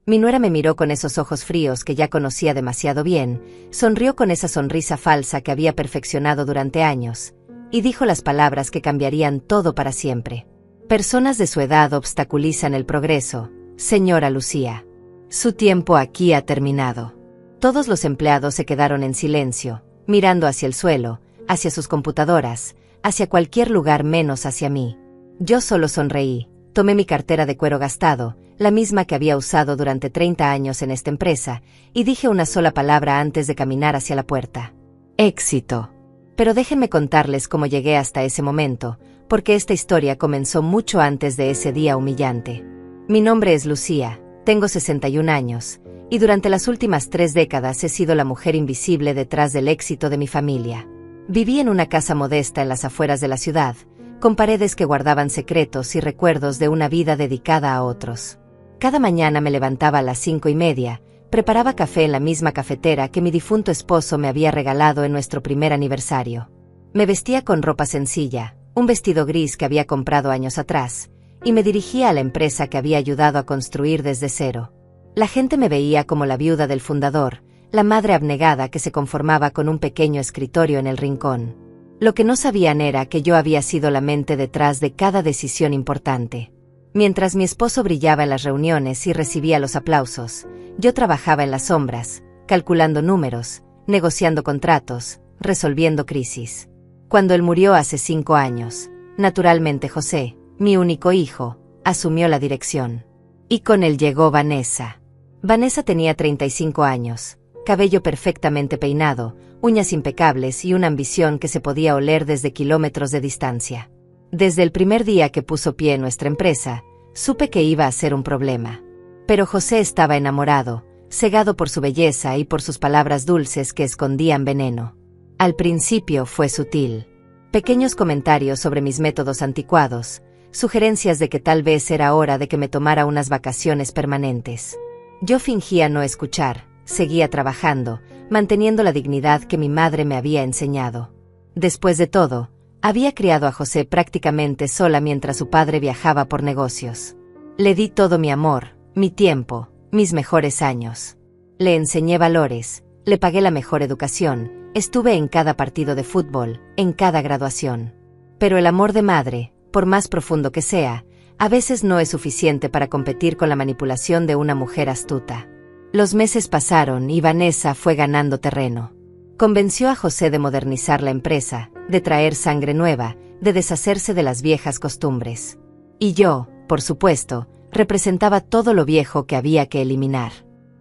Mi nuera me miró con esos ojos fríos que ya conocía demasiado bien, sonrió con esa sonrisa falsa que había perfeccionado durante años, y dijo las palabras que cambiarían todo para siempre. Personas de su edad obstaculizan el progreso, señora Lucía. Su tiempo aquí ha terminado. Todos los empleados se quedaron en silencio, mirando hacia el suelo, hacia sus computadoras, hacia cualquier lugar menos hacia mí. Yo solo sonreí, tomé mi cartera de cuero gastado, la misma que había usado durante 30 años en esta empresa, y dije una sola palabra antes de caminar hacia la puerta. Éxito. Pero déjenme contarles cómo llegué hasta ese momento, porque esta historia comenzó mucho antes de ese día humillante. Mi nombre es Lucía, tengo 61 años, y durante las últimas 3 décadas he sido la mujer invisible detrás del éxito de mi familia. Viví en una casa modesta en las afueras de la ciudad, con paredes que guardaban secretos y recuerdos de una vida dedicada a otros. Cada mañana me levantaba a las 5:30, preparaba café en la misma cafetera que mi difunto esposo me había regalado en nuestro primer aniversario. Me vestía con ropa sencilla, un vestido gris que había comprado años atrás, y me dirigía a la empresa que había ayudado a construir desde cero. La gente me veía como la viuda del fundador, la madre abnegada que se conformaba con un pequeño escritorio en el rincón. Lo que no sabían era que yo había sido la mente detrás de cada decisión importante. Mientras mi esposo brillaba en las reuniones y recibía los aplausos, yo trabajaba en las sombras, calculando números, negociando contratos, resolviendo crisis. Cuando él murió hace 5 años, naturalmente José, mi único hijo, asumió la dirección. Y con él llegó Vanessa. Vanessa tenía 35 años, cabello perfectamente peinado, uñas impecables y una ambición que se podía oler desde kilómetros de distancia. Desde el primer día que puso pie en nuestra empresa, supe que iba a ser un problema. Pero José estaba enamorado, cegado por su belleza y por sus palabras dulces que escondían veneno. Al principio fue sutil. Pequeños comentarios sobre mis métodos anticuados, sugerencias de que tal vez era hora de que me tomara unas vacaciones permanentes. Yo fingía no escuchar, seguía trabajando, manteniendo la dignidad que mi madre me había enseñado. Después de todo, había criado a José prácticamente sola mientras su padre viajaba por negocios. Le di todo mi amor, mi tiempo, mis mejores años. Le enseñé valores, le pagué la mejor educación, estuve en cada partido de fútbol, en cada graduación. Pero el amor de madre, por más profundo que sea, a veces no es suficiente para competir con la manipulación de una mujer astuta. Los meses pasaron y Vanessa fue ganando terreno. Convenció a José de modernizar la empresa, de traer sangre nueva, de deshacerse de las viejas costumbres. Y yo, por supuesto, representaba todo lo viejo que había que eliminar.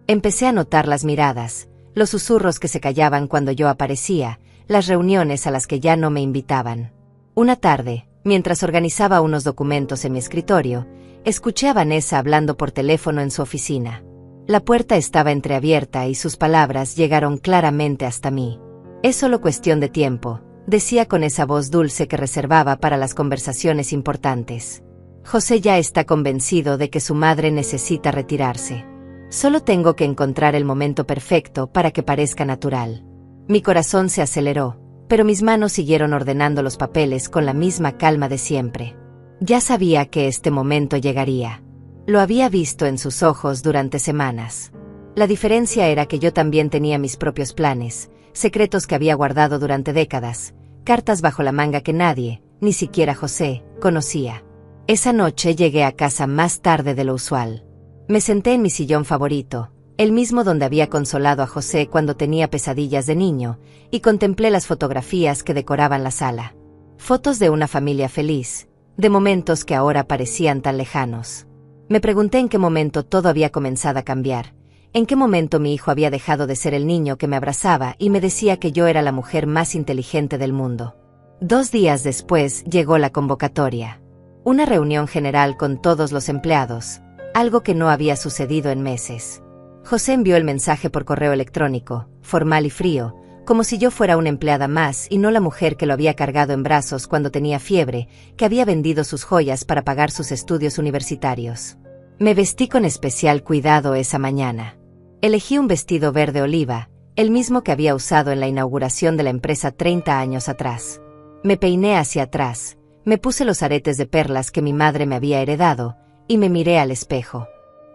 Empecé a notar las miradas, los susurros que se callaban cuando yo aparecía, las reuniones a las que ya no me invitaban. Una tarde, mientras organizaba unos documentos en mi escritorio, escuché a Vanessa hablando por teléfono en su oficina. La puerta estaba entreabierta y sus palabras llegaron claramente hasta mí. Es solo cuestión de tiempo, decía con esa voz dulce que reservaba para las conversaciones importantes. José ya está convencido de que su madre necesita retirarse. Solo tengo que encontrar el momento perfecto para que parezca natural. Mi corazón se aceleró, pero mis manos siguieron ordenando los papeles con la misma calma de siempre. Ya sabía que este momento llegaría. Lo había visto en sus ojos durante semanas. La diferencia era que yo también tenía mis propios planes, secretos que había guardado durante décadas, cartas bajo la manga que nadie, ni siquiera José, conocía. Esa noche llegué a casa más tarde de lo usual. Me senté en mi sillón favorito, el mismo donde había consolado a José cuando tenía pesadillas de niño, y contemplé las fotografías que decoraban la sala. Fotos de una familia feliz, de momentos que ahora parecían tan lejanos. Me pregunté en qué momento todo había comenzado a cambiar, en qué momento mi hijo había dejado de ser el niño que me abrazaba y me decía que yo era la mujer más inteligente del mundo. 2 días después llegó la convocatoria. Una reunión general con todos los empleados, algo que no había sucedido en meses. José envió el mensaje por correo electrónico, formal y frío, como si yo fuera una empleada más y no la mujer que lo había cargado en brazos cuando tenía fiebre, que había vendido sus joyas para pagar sus estudios universitarios. Me vestí con especial cuidado esa mañana. Elegí un vestido verde oliva, el mismo que había usado en la inauguración de la empresa 30 años atrás. Me peiné hacia atrás, me puse los aretes de perlas que mi madre me había heredado, y me miré al espejo.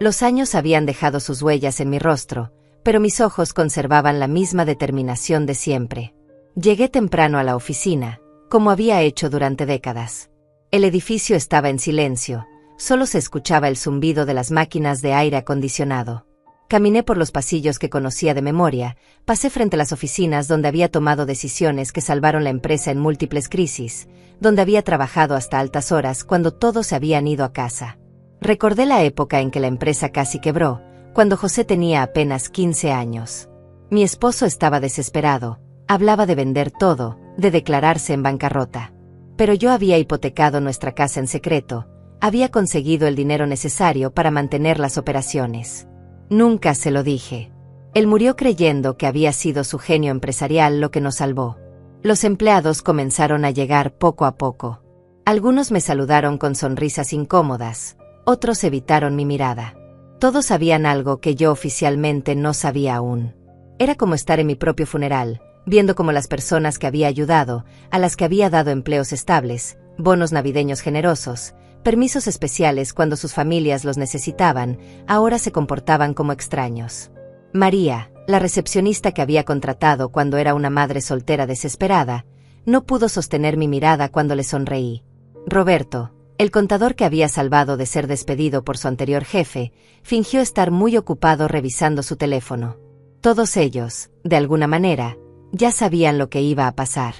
Los años habían dejado sus huellas en mi rostro, pero mis ojos conservaban la misma determinación de siempre. Llegué temprano a la oficina, como había hecho durante décadas. El edificio estaba en silencio, solo se escuchaba el zumbido de las máquinas de aire acondicionado. Caminé por los pasillos que conocía de memoria, pasé frente a las oficinas donde había tomado decisiones que salvaron la empresa en múltiples crisis, donde había trabajado hasta altas horas cuando todos se habían ido a casa. Recordé la época en que la empresa casi quebró, cuando José tenía apenas 15 años. Mi esposo estaba desesperado, hablaba de vender todo, de declararse en bancarrota. Pero yo había hipotecado nuestra casa en secreto, había conseguido el dinero necesario para mantener las operaciones. Nunca se lo dije. Él murió creyendo que había sido su genio empresarial lo que nos salvó. Los empleados comenzaron a llegar poco a poco. Algunos me saludaron con sonrisas incómodas, otros evitaron mi mirada. Todos sabían algo que yo oficialmente no sabía aún. Era como estar en mi propio funeral, viendo cómo las personas que había ayudado, a las que había dado empleos estables, bonos navideños generosos, permisos especiales cuando sus familias los necesitaban, ahora se comportaban como extraños. María, la recepcionista que había contratado cuando era una madre soltera desesperada, no pudo sostener mi mirada cuando le sonreí. Roberto, el contador que había salvado de ser despedido por su anterior jefe, fingió estar muy ocupado revisando su teléfono. Todos ellos, de alguna manera, ya sabían lo que iba a pasar.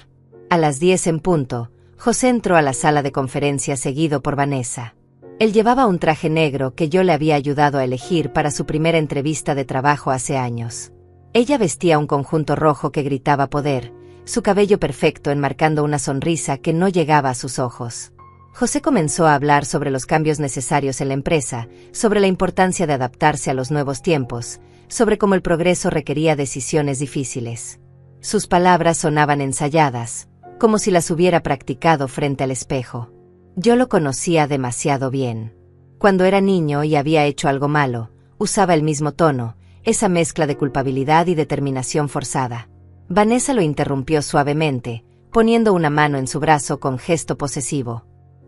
A las 10 en punto, José entró a la sala de conferencias seguido por Vanessa. Él llevaba un traje negro que yo le había ayudado a elegir para su primera entrevista de trabajo hace años. Ella vestía un conjunto rojo que gritaba poder, su cabello perfecto enmarcando una sonrisa que no llegaba a sus ojos. José comenzó a hablar sobre los cambios necesarios en la empresa, sobre la importancia de adaptarse a los nuevos tiempos, sobre cómo el progreso requería decisiones difíciles. Sus palabras sonaban ensayadas, como si las hubiera practicado frente al espejo. Yo lo conocía demasiado bien. Cuando era niño y había hecho algo malo, usaba el mismo tono, esa mezcla de culpabilidad y determinación forzada. Vanessa lo interrumpió suavemente, poniendo una mano en su brazo con gesto posesivo.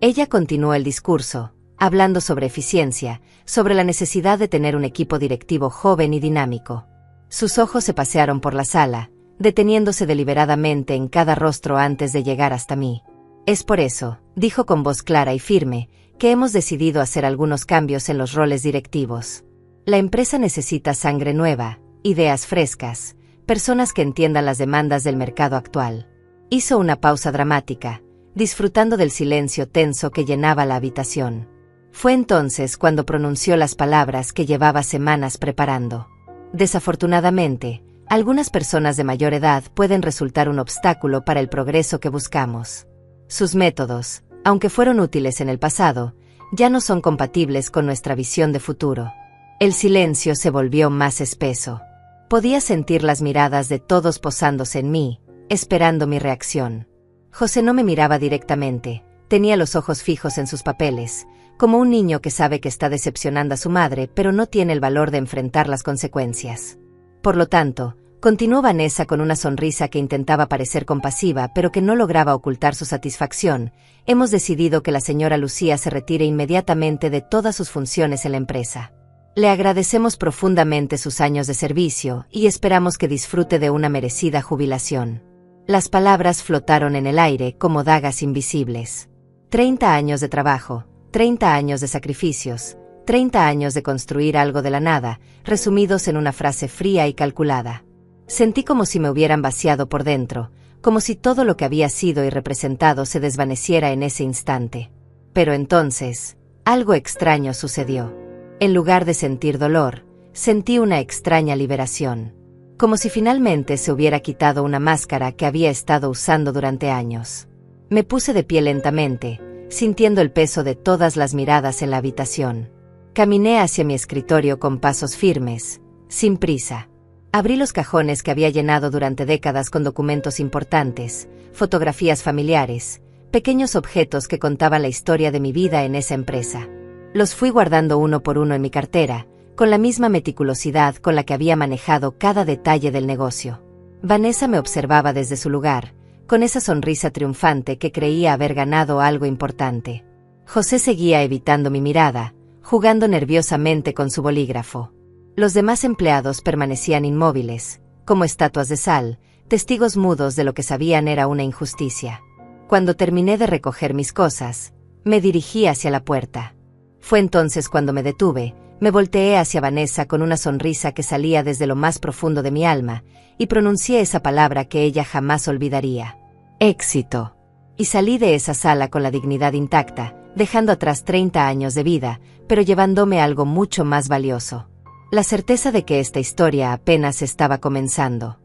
Ella continuó el discurso, hablando sobre eficiencia, sobre la necesidad de tener un equipo directivo joven y dinámico. Sus ojos se pasearon por la sala, deteniéndose deliberadamente en cada rostro antes de llegar hasta mí. Es por eso, dijo con voz clara y firme, que hemos decidido hacer algunos cambios en los roles directivos. La empresa necesita sangre nueva, ideas frescas, personas que entiendan las demandas del mercado actual. Hizo una pausa dramática, disfrutando del silencio tenso que llenaba la habitación. Fue entonces cuando pronunció las palabras que llevaba semanas preparando. Desafortunadamente, algunas personas de mayor edad pueden resultar un obstáculo para el progreso que buscamos. Sus métodos, aunque fueron útiles en el pasado, ya no son compatibles con nuestra visión de futuro. El silencio se volvió más espeso. Podía sentir las miradas de todos posándose en mí, esperando mi reacción. José no me miraba directamente, tenía los ojos fijos en sus papeles, como un niño que sabe que está decepcionando a su madre pero no tiene el valor de enfrentar las consecuencias. Por lo tanto, continuó Vanessa con una sonrisa que intentaba parecer compasiva pero que no lograba ocultar su satisfacción. Hemos decidido que la señora Lucía se retire inmediatamente de todas sus funciones en la empresa. Le agradecemos profundamente sus años de servicio y esperamos que disfrute de una merecida jubilación. Las palabras flotaron en el aire como dagas invisibles. 30 años de trabajo, 30 años de sacrificios, 30 años de construir algo de la nada, resumidos en una frase fría y calculada. Sentí como si me hubieran vaciado por dentro, como si todo lo que había sido y representado se desvaneciera en ese instante. Pero entonces, algo extraño sucedió. En lugar de sentir dolor, sentí una extraña liberación. Como si finalmente se hubiera quitado una máscara que había estado usando durante años. Me puse de pie lentamente, sintiendo el peso de todas las miradas en la habitación. Caminé hacia mi escritorio con pasos firmes, sin prisa. Abrí los cajones que había llenado durante décadas con documentos importantes, fotografías familiares, pequeños objetos que contaban la historia de mi vida en esa empresa. Los fui guardando uno por uno en mi cartera, con la misma meticulosidad con la que había manejado cada detalle del negocio. Vanessa me observaba desde su lugar, con esa sonrisa triunfante que creía haber ganado algo importante. José seguía evitando mi mirada, jugando nerviosamente con su bolígrafo. Los demás empleados permanecían inmóviles, como estatuas de sal, testigos mudos de lo que sabían era una injusticia. Cuando terminé de recoger mis cosas, me dirigí hacia la puerta. Fue entonces cuando me detuve, me volteé hacia Vanessa con una sonrisa que salía desde lo más profundo de mi alma, y pronuncié esa palabra que ella jamás olvidaría. Éxito. Y salí de esa sala con la dignidad intacta, dejando atrás 30 años de vida, pero llevándome algo mucho más valioso. La certeza de que esta historia apenas estaba comenzando.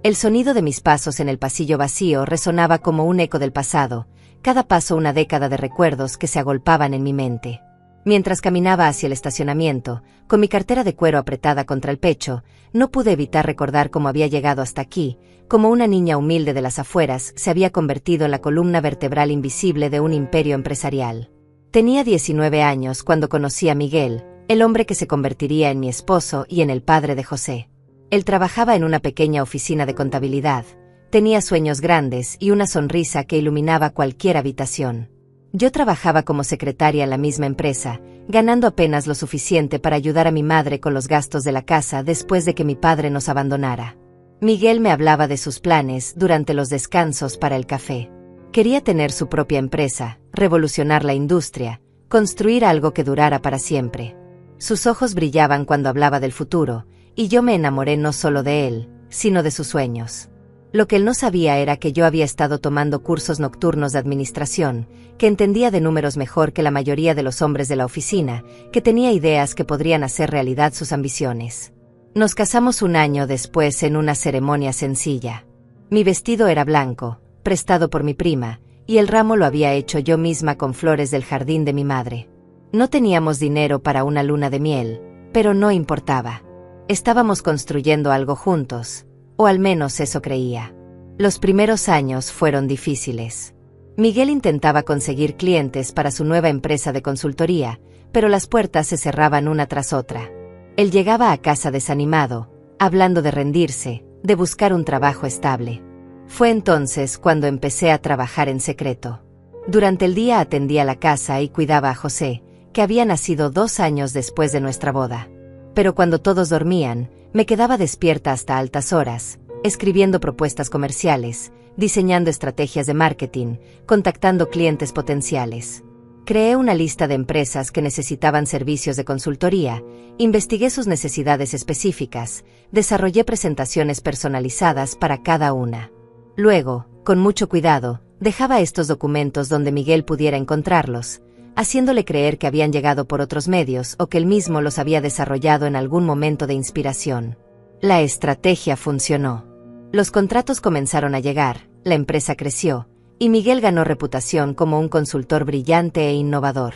El sonido de mis pasos en el pasillo vacío resonaba como un eco del pasado, cada paso una década de recuerdos que se agolpaban en mi mente. Mientras caminaba hacia el estacionamiento, con mi cartera de cuero apretada contra el pecho, no pude evitar recordar cómo había llegado hasta aquí, cómo una niña humilde de las afueras se había convertido en la columna vertebral invisible de un imperio empresarial. Tenía 19 años cuando conocí a Miguel, el hombre que se convertiría en mi esposo y en el padre de José. Él trabajaba en una pequeña oficina de contabilidad, tenía sueños grandes y una sonrisa que iluminaba cualquier habitación. Yo trabajaba como secretaria en la misma empresa, ganando apenas lo suficiente para ayudar a mi madre con los gastos de la casa después de que mi padre nos abandonara. Miguel me hablaba de sus planes durante los descansos para el café. Quería tener su propia empresa, revolucionar la industria, construir algo que durara para siempre. Sus ojos brillaban cuando hablaba del futuro, y yo me enamoré no solo de él, sino de sus sueños. Lo que él no sabía era que yo había estado tomando cursos nocturnos de administración, que entendía de números mejor que la mayoría de los hombres de la oficina, que tenía ideas que podrían hacer realidad sus ambiciones. Nos casamos un año después en una ceremonia sencilla. Mi vestido era blanco, prestado por mi prima, y el ramo lo había hecho yo misma con flores del jardín de mi madre. No teníamos dinero para una luna de miel, pero no importaba. Estábamos construyendo algo juntos, o al menos eso creía. Los primeros años fueron difíciles. Miguel intentaba conseguir clientes para su nueva empresa de consultoría, pero las puertas se cerraban una tras otra. Él llegaba a casa desanimado, hablando de rendirse, de buscar un trabajo estable. Fue entonces cuando empecé a trabajar en secreto. Durante el día atendía la casa y cuidaba a José, que había nacido 2 años después de nuestra boda. Pero cuando todos dormían, me quedaba despierta hasta altas horas, escribiendo propuestas comerciales, diseñando estrategias de marketing, contactando clientes potenciales. Creé una lista de empresas que necesitaban servicios de consultoría, investigué sus necesidades específicas, desarrollé presentaciones personalizadas para cada una. Luego, con mucho cuidado, dejaba estos documentos donde Miguel pudiera encontrarlos, haciéndole creer que habían llegado por otros medios o que él mismo los había desarrollado en algún momento de inspiración. La estrategia funcionó. Los contratos comenzaron a llegar, la empresa creció, y Miguel ganó reputación como un consultor brillante e innovador.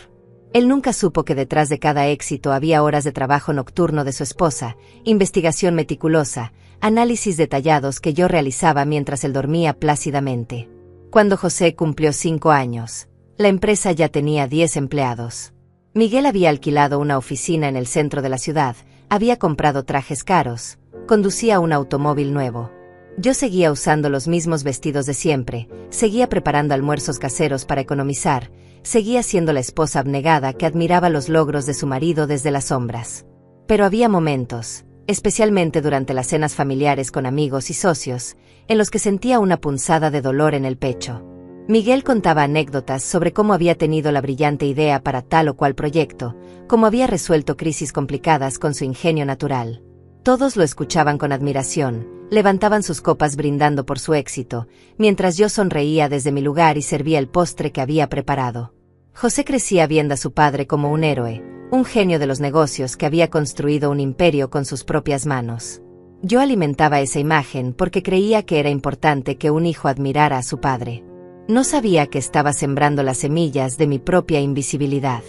Él nunca supo que detrás de cada éxito había horas de trabajo nocturno de su esposa, investigación meticulosa, análisis detallados que yo realizaba mientras él dormía plácidamente. Cuando José cumplió 5 años, la empresa ya tenía 10 empleados. Miguel había alquilado una oficina en el centro de la ciudad, había comprado trajes caros, conducía un automóvil nuevo. Yo seguía usando los mismos vestidos de siempre, seguía preparando almuerzos caseros para economizar, seguía siendo la esposa abnegada que admiraba los logros de su marido desde las sombras. Pero había momentos, especialmente durante las cenas familiares con amigos y socios, en los que sentía una punzada de dolor en el pecho. Miguel contaba anécdotas sobre cómo había tenido la brillante idea para tal o cual proyecto, cómo había resuelto crisis complicadas con su ingenio natural. Todos lo escuchaban con admiración, levantaban sus copas brindando por su éxito, mientras yo sonreía desde mi lugar y servía el postre que había preparado. José crecía viendo a su padre como un héroe, un genio de los negocios que había construido un imperio con sus propias manos. Yo alimentaba esa imagen porque creía que era importante que un hijo admirara a su padre. No sabía que estaba sembrando las semillas de mi propia invisibilidad.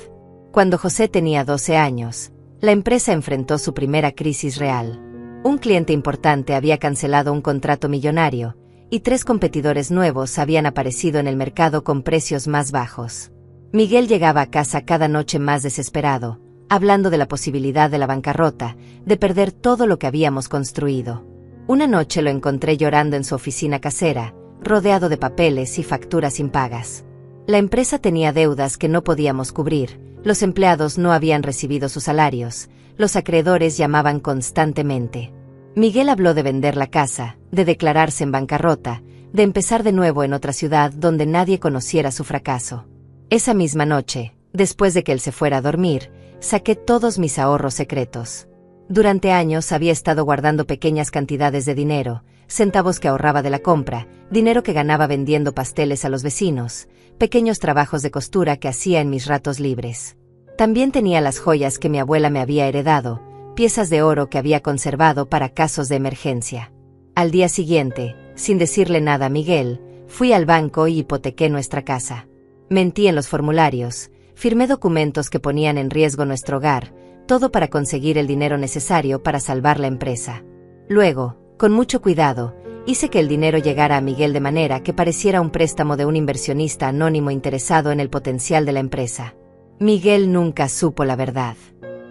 Cuando José tenía 12 años, la empresa enfrentó su primera crisis real. Un cliente importante había cancelado un contrato millonario, y 3 competidores nuevos habían aparecido en el mercado con precios más bajos. Miguel llegaba a casa cada noche más desesperado, hablando de la posibilidad de la bancarrota, de perder todo lo que habíamos construido. Una noche lo encontré llorando en su oficina casera, rodeado de papeles y facturas impagas. La empresa tenía deudas que no podíamos cubrir, Los empleados no habían recibido sus salarios, los acreedores llamaban constantemente. Miguel habló de vender la casa, de declararse en bancarrota, de empezar de nuevo en otra ciudad donde nadie conociera su fracaso. Esa misma noche, después de que él se fuera a dormir, saqué todos mis ahorros secretos. Durante años había estado guardando pequeñas cantidades de dinero, centavos que ahorraba de la compra, dinero que ganaba vendiendo pasteles a los vecinos, pequeños trabajos de costura que hacía en mis ratos libres. También tenía las joyas que mi abuela me había heredado, piezas de oro que había conservado para casos de emergencia. Al día siguiente, sin decirle nada a Miguel, fui al banco y hipotequé nuestra casa. Mentí en los formularios, firmé documentos que ponían en riesgo nuestro hogar, todo para conseguir el dinero necesario para salvar la empresa. Luego, con mucho cuidado, hice que el dinero llegara a Miguel de manera que pareciera un préstamo de un inversionista anónimo interesado en el potencial de la empresa. Miguel nunca supo la verdad.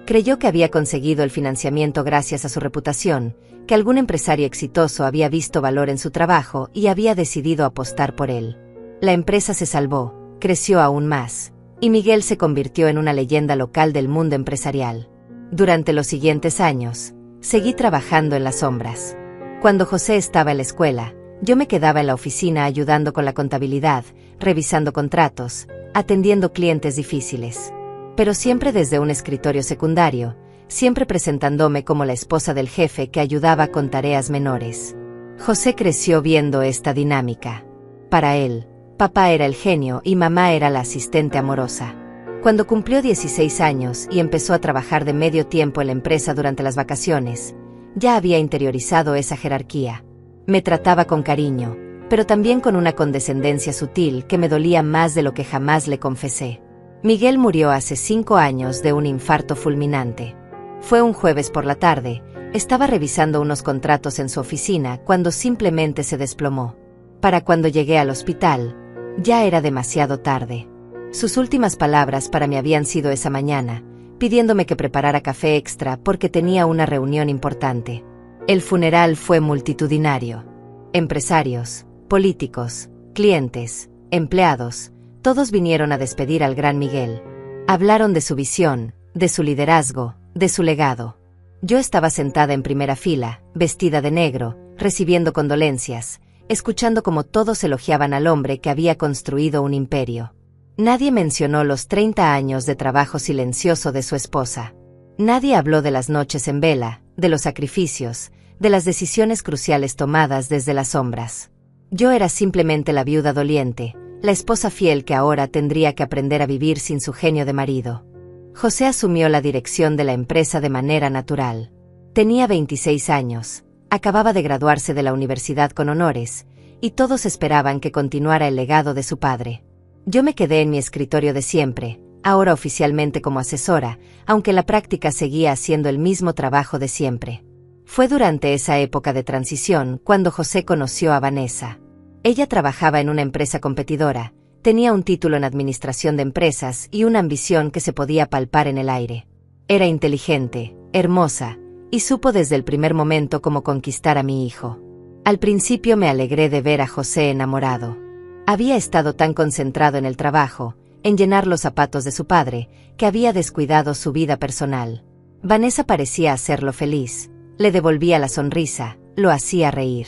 Creyó que había conseguido el financiamiento gracias a su reputación, que algún empresario exitoso había visto valor en su trabajo y había decidido apostar por él. La empresa se salvó, creció aún más, y Miguel se convirtió en una leyenda local del mundo empresarial. Durante los siguientes años, seguí trabajando en las sombras. Cuando José estaba en la escuela, yo me quedaba en la oficina ayudando con la contabilidad, revisando contratos, atendiendo clientes difíciles. Pero siempre desde un escritorio secundario, siempre presentándome como la esposa del jefe que ayudaba con tareas menores. José creció viendo esta dinámica. Para él, papá era el genio y mamá era la asistente amorosa. Cuando cumplió 16 años y empezó a trabajar de medio tiempo en la empresa durante las vacaciones, ya había interiorizado esa jerarquía. Me trataba con cariño, pero también con una condescendencia sutil que me dolía más de lo que jamás le confesé. Miguel murió hace 5 años de un infarto fulminante. Fue un jueves por la tarde, estaba revisando unos contratos en su oficina cuando simplemente se desplomó. Para cuando llegué al hospital, ya era demasiado tarde. Sus últimas palabras para mí habían sido esa mañana, pidiéndome que preparara café extra porque tenía una reunión importante. El funeral fue multitudinario. Empresarios, políticos, clientes, empleados, todos vinieron a despedir al gran Miguel. Hablaron de su visión, de su liderazgo, de su legado. Yo estaba sentada en primera fila, vestida de negro, recibiendo condolencias, escuchando cómo todos elogiaban al hombre que había construido un imperio. Nadie mencionó los 30 años de trabajo silencioso de su esposa. Nadie habló de las noches en vela, de los sacrificios, de las decisiones cruciales tomadas desde las sombras. Yo era simplemente la viuda doliente, la esposa fiel que ahora tendría que aprender a vivir sin su genio de marido. José asumió la dirección de la empresa de manera natural. Tenía 26 años, acababa de graduarse de la universidad con honores, y todos esperaban que continuara el legado de su padre. Yo me quedé en mi escritorio de siempre, ahora oficialmente como asesora, aunque en la práctica seguía haciendo el mismo trabajo de siempre. Fue durante esa época de transición cuando José conoció a Vanessa. Ella trabajaba en una empresa competidora, tenía un título en administración de empresas y una ambición que se podía palpar en el aire. Era inteligente, hermosa, y supo desde el primer momento cómo conquistar a mi hijo. Al principio me alegré de ver a José enamorado. Había estado tan concentrado en el trabajo, en llenar los zapatos de su padre, que había descuidado su vida personal. Vanessa parecía hacerlo feliz, le devolvía la sonrisa, lo hacía reír.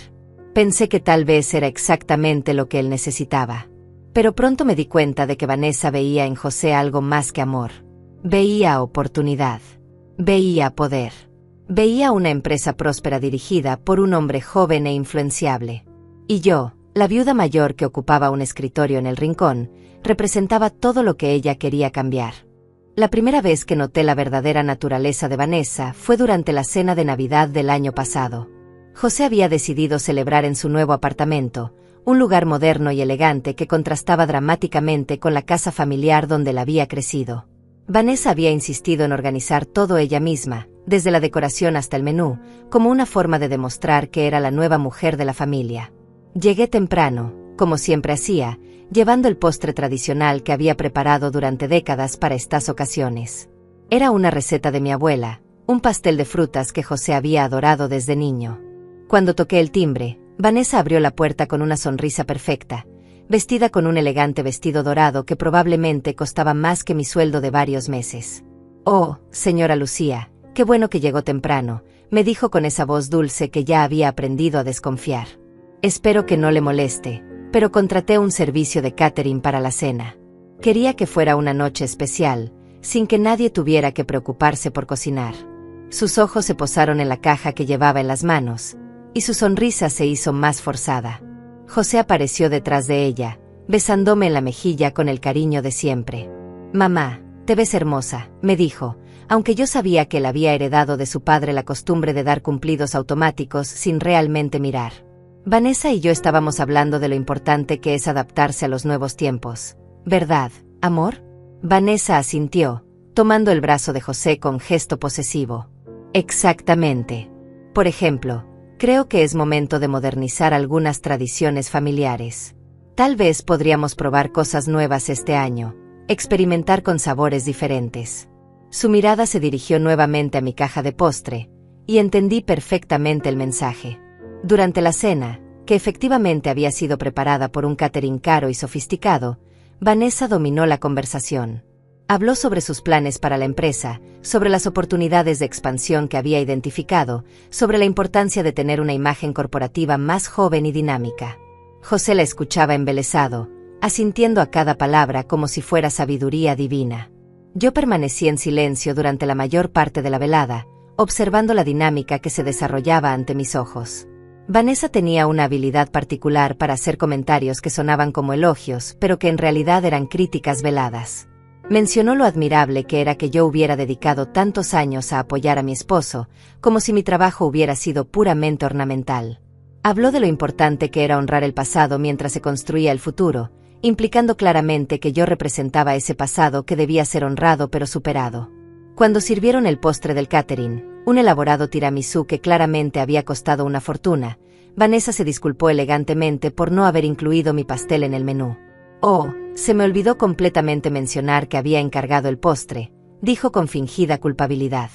Pensé que tal vez era exactamente lo que él necesitaba. Pero pronto me di cuenta de que Vanessa veía en José algo más que amor. Veía oportunidad. Veía poder. Veía una empresa próspera dirigida por un hombre joven e influenciable. Y yo, la viuda mayor que ocupaba un escritorio en el rincón, representaba todo lo que ella quería cambiar. La primera vez que noté la verdadera naturaleza de Vanessa fue durante la cena de Navidad del año pasado. José había decidido celebrar en su nuevo apartamento, un lugar moderno y elegante que contrastaba dramáticamente con la casa familiar donde él había crecido. Vanessa había insistido en organizar todo ella misma, desde la decoración hasta el menú, como una forma de demostrar que era la nueva mujer de la familia. Llegué temprano, como siempre hacía, llevando el postre tradicional que había preparado durante décadas para estas ocasiones. Era una receta de mi abuela, un pastel de frutas que José había adorado desde niño. Cuando toqué el timbre, Vanessa abrió la puerta con una sonrisa perfecta, vestida con un elegante vestido dorado que probablemente costaba más que mi sueldo de varios meses. «Oh, señora Lucía, qué bueno que llegó temprano», me dijo con esa voz dulce que ya había aprendido a desconfiar. «Espero que no le moleste, pero contraté un servicio de catering para la cena. Quería que fuera una noche especial, sin que nadie tuviera que preocuparse por cocinar». Sus ojos se posaron en la caja que llevaba en las manos, y su sonrisa se hizo más forzada. José apareció detrás de ella, besándome en la mejilla con el cariño de siempre. «Mamá, te ves hermosa», me dijo, aunque yo sabía que él había heredado de su padre la costumbre de dar cumplidos automáticos sin realmente mirar. Vanessa y yo estábamos hablando de lo importante que es adaptarse a los nuevos tiempos. «¿Verdad, amor?». Vanessa asintió, tomando el brazo de José con gesto posesivo. «Exactamente. Por ejemplo, creo que es momento de modernizar algunas tradiciones familiares. Tal vez podríamos probar cosas nuevas este año, experimentar con sabores diferentes». Su mirada se dirigió nuevamente a mi caja de postre, y entendí perfectamente el mensaje. Durante la cena, que efectivamente había sido preparada por un catering caro y sofisticado, Vanessa dominó la conversación. Habló sobre sus planes para la empresa, sobre las oportunidades de expansión que había identificado, sobre la importancia de tener una imagen corporativa más joven y dinámica. José la escuchaba embelesado, asintiendo a cada palabra como si fuera sabiduría divina. Yo permanecí en silencio durante la mayor parte de la velada, observando la dinámica que se desarrollaba ante mis ojos. Vanessa tenía una habilidad particular para hacer comentarios que sonaban como elogios, pero que en realidad eran críticas veladas. Mencionó lo admirable que era que yo hubiera dedicado tantos años a apoyar a mi esposo, como si mi trabajo hubiera sido puramente ornamental. Habló de lo importante que era honrar el pasado mientras se construía el futuro, implicando claramente que yo representaba ese pasado que debía ser honrado pero superado. Cuando sirvieron el postre del catering, un elaborado tiramisú que claramente había costado una fortuna, Vanessa se disculpó elegantemente por no haber incluido mi pastel en el menú. «Oh, se me olvidó completamente mencionar que había encargado el postre», dijo con fingida culpabilidad.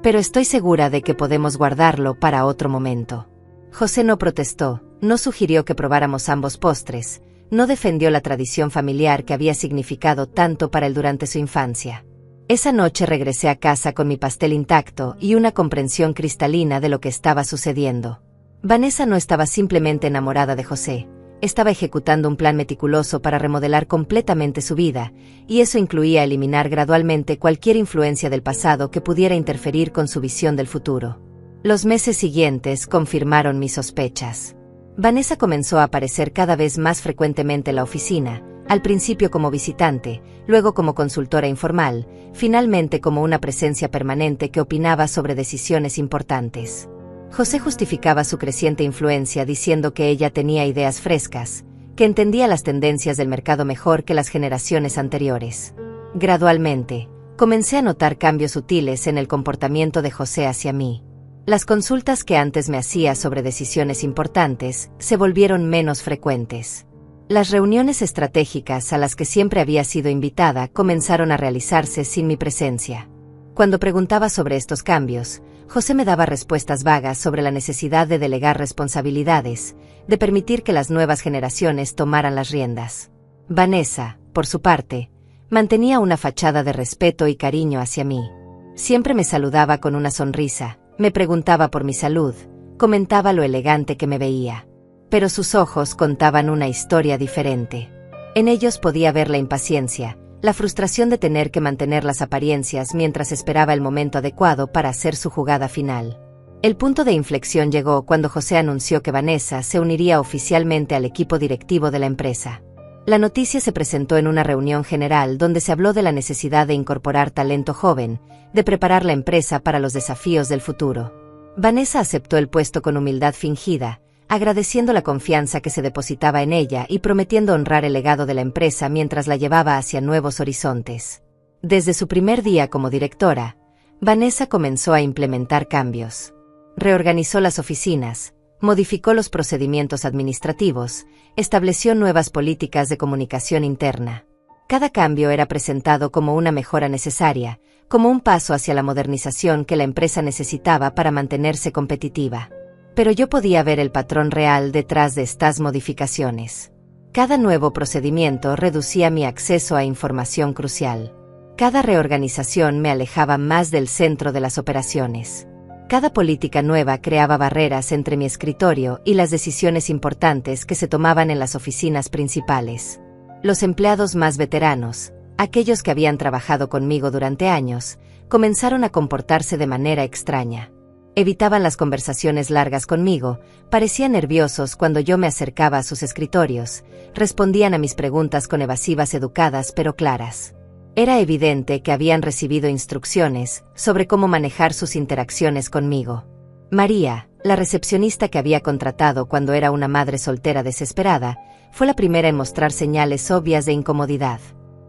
«Pero estoy segura de que podemos guardarlo para otro momento». José no protestó, no sugirió que probáramos ambos postres, no defendió la tradición familiar que había significado tanto para él durante su infancia. Esa noche regresé a casa con mi pastel intacto y una comprensión cristalina de lo que estaba sucediendo. Vanessa no estaba simplemente enamorada de José, estaba ejecutando un plan meticuloso para remodelar completamente su vida, y eso incluía eliminar gradualmente cualquier influencia del pasado que pudiera interferir con su visión del futuro. Los meses siguientes confirmaron mis sospechas. Vanessa comenzó a aparecer cada vez más frecuentemente en la oficina, al principio como visitante, luego como consultora informal, finalmente como una presencia permanente que opinaba sobre decisiones importantes. José justificaba su creciente influencia diciendo que ella tenía ideas frescas, que entendía las tendencias del mercado mejor que las generaciones anteriores. Gradualmente, comencé a notar cambios sutiles en el comportamiento de José hacia mí. Las consultas que antes me hacía sobre decisiones importantes se volvieron menos frecuentes. Las reuniones estratégicas a las que siempre había sido invitada comenzaron a realizarse sin mi presencia. Cuando preguntaba sobre estos cambios, José me daba respuestas vagas sobre la necesidad de delegar responsabilidades, de permitir que las nuevas generaciones tomaran las riendas. Vanessa, por su parte, mantenía una fachada de respeto y cariño hacia mí. Siempre me saludaba con una sonrisa, me preguntaba por mi salud, comentaba lo elegante que me veía. Pero sus ojos contaban una historia diferente. En ellos podía ver la impaciencia, la frustración de tener que mantener las apariencias mientras esperaba el momento adecuado para hacer su jugada final. El punto de inflexión llegó cuando José anunció que Vanessa se uniría oficialmente al equipo directivo de la empresa. La noticia se presentó en una reunión general donde se habló de la necesidad de incorporar talento joven, de preparar la empresa para los desafíos del futuro. Vanessa aceptó el puesto con humildad fingida, agradeciendo la confianza que se depositaba en ella y prometiendo honrar el legado de la empresa mientras la llevaba hacia nuevos horizontes. Desde su primer día como directora, Vanessa comenzó a implementar cambios. Reorganizó las oficinas, modificó los procedimientos administrativos, estableció nuevas políticas de comunicación interna. Cada cambio era presentado como una mejora necesaria, como un paso hacia la modernización que la empresa necesitaba para mantenerse competitiva. Pero yo podía ver el patrón real detrás de estas modificaciones. Cada nuevo procedimiento reducía mi acceso a información crucial. Cada reorganización me alejaba más del centro de las operaciones. Cada política nueva creaba barreras entre mi escritorio y las decisiones importantes que se tomaban en las oficinas principales. Los empleados más veteranos, aquellos que habían trabajado conmigo durante años, comenzaron a comportarse de manera extraña. Evitaban las conversaciones largas conmigo, parecían nerviosos cuando yo me acercaba a sus escritorios, respondían a mis preguntas con evasivas educadas pero claras. Era evidente que habían recibido instrucciones sobre cómo manejar sus interacciones conmigo. María, la recepcionista que había contratado cuando era una madre soltera desesperada, fue la primera en mostrar señales obvias de incomodidad.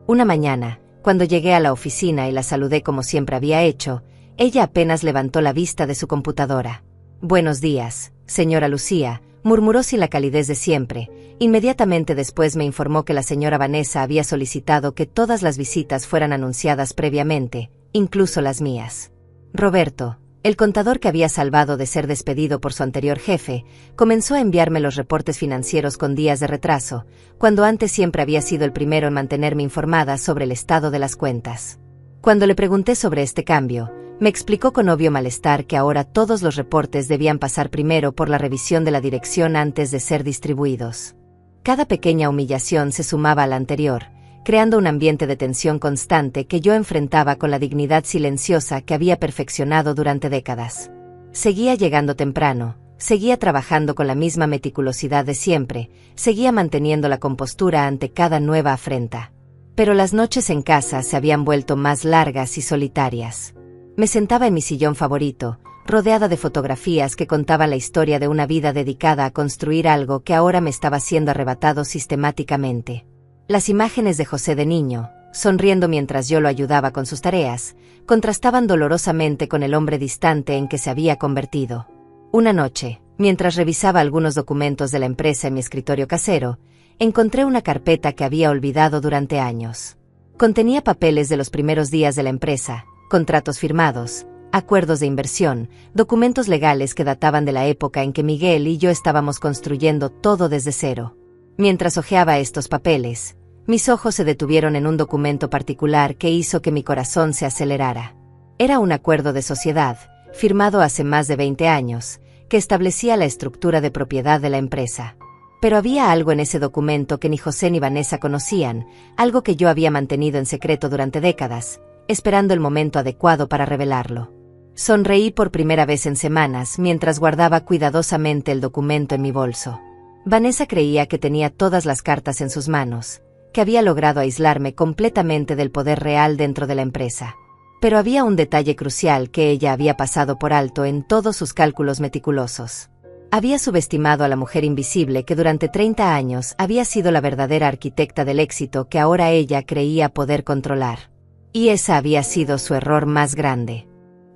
Una mañana, cuando llegué a la oficina y la saludé como siempre había hecho, ella apenas levantó la vista de su computadora. «Buenos días, señora Lucía», murmuró sin la calidez de siempre. Inmediatamente después me informó que la señora Vanessa había solicitado que todas las visitas fueran anunciadas previamente, incluso las mías. Roberto, el contador que había salvado de ser despedido por su anterior jefe, comenzó a enviarme los reportes financieros con días de retraso, cuando antes siempre había sido el primero en mantenerme informada sobre el estado de las cuentas. Cuando le pregunté sobre este cambio, me explicó con obvio malestar que ahora todos los reportes debían pasar primero por la revisión de la dirección antes de ser distribuidos. Cada pequeña humillación se sumaba a la anterior, creando un ambiente de tensión constante que yo enfrentaba con la dignidad silenciosa que había perfeccionado durante décadas. Seguía llegando temprano, seguía trabajando con la misma meticulosidad de siempre, seguía manteniendo la compostura ante cada nueva afrenta. Pero las noches en casa se habían vuelto más largas y solitarias. Me sentaba en mi sillón favorito, rodeada de fotografías que contaban la historia de una vida dedicada a construir algo que ahora me estaba siendo arrebatado sistemáticamente. Las imágenes de José de niño, sonriendo mientras yo lo ayudaba con sus tareas, contrastaban dolorosamente con el hombre distante en que se había convertido. Una noche, mientras revisaba algunos documentos de la empresa en mi escritorio casero, encontré una carpeta que había olvidado durante años. Contenía papeles de los primeros días de la empresa, contratos firmados, acuerdos de inversión, documentos legales que databan de la época en que Miguel y yo estábamos construyendo todo desde cero. Mientras hojeaba estos papeles, mis ojos se detuvieron en un documento particular que hizo que mi corazón se acelerara. Era un acuerdo de sociedad, firmado hace más de 20 años, que establecía la estructura de propiedad de la empresa. Pero había algo en ese documento que ni José ni Vanessa conocían, algo que yo había mantenido en secreto durante décadas, esperando el momento adecuado para revelarlo. Sonreí por primera vez en semanas mientras guardaba cuidadosamente el documento en mi bolso. Vanessa creía que tenía todas las cartas en sus manos, que había logrado aislarme completamente del poder real dentro de la empresa. Pero había un detalle crucial que ella había pasado por alto en todos sus cálculos meticulosos. Había subestimado a la mujer invisible que durante 30 años había sido la verdadera arquitecta del éxito que ahora ella creía poder controlar. Y esa había sido su error más grande.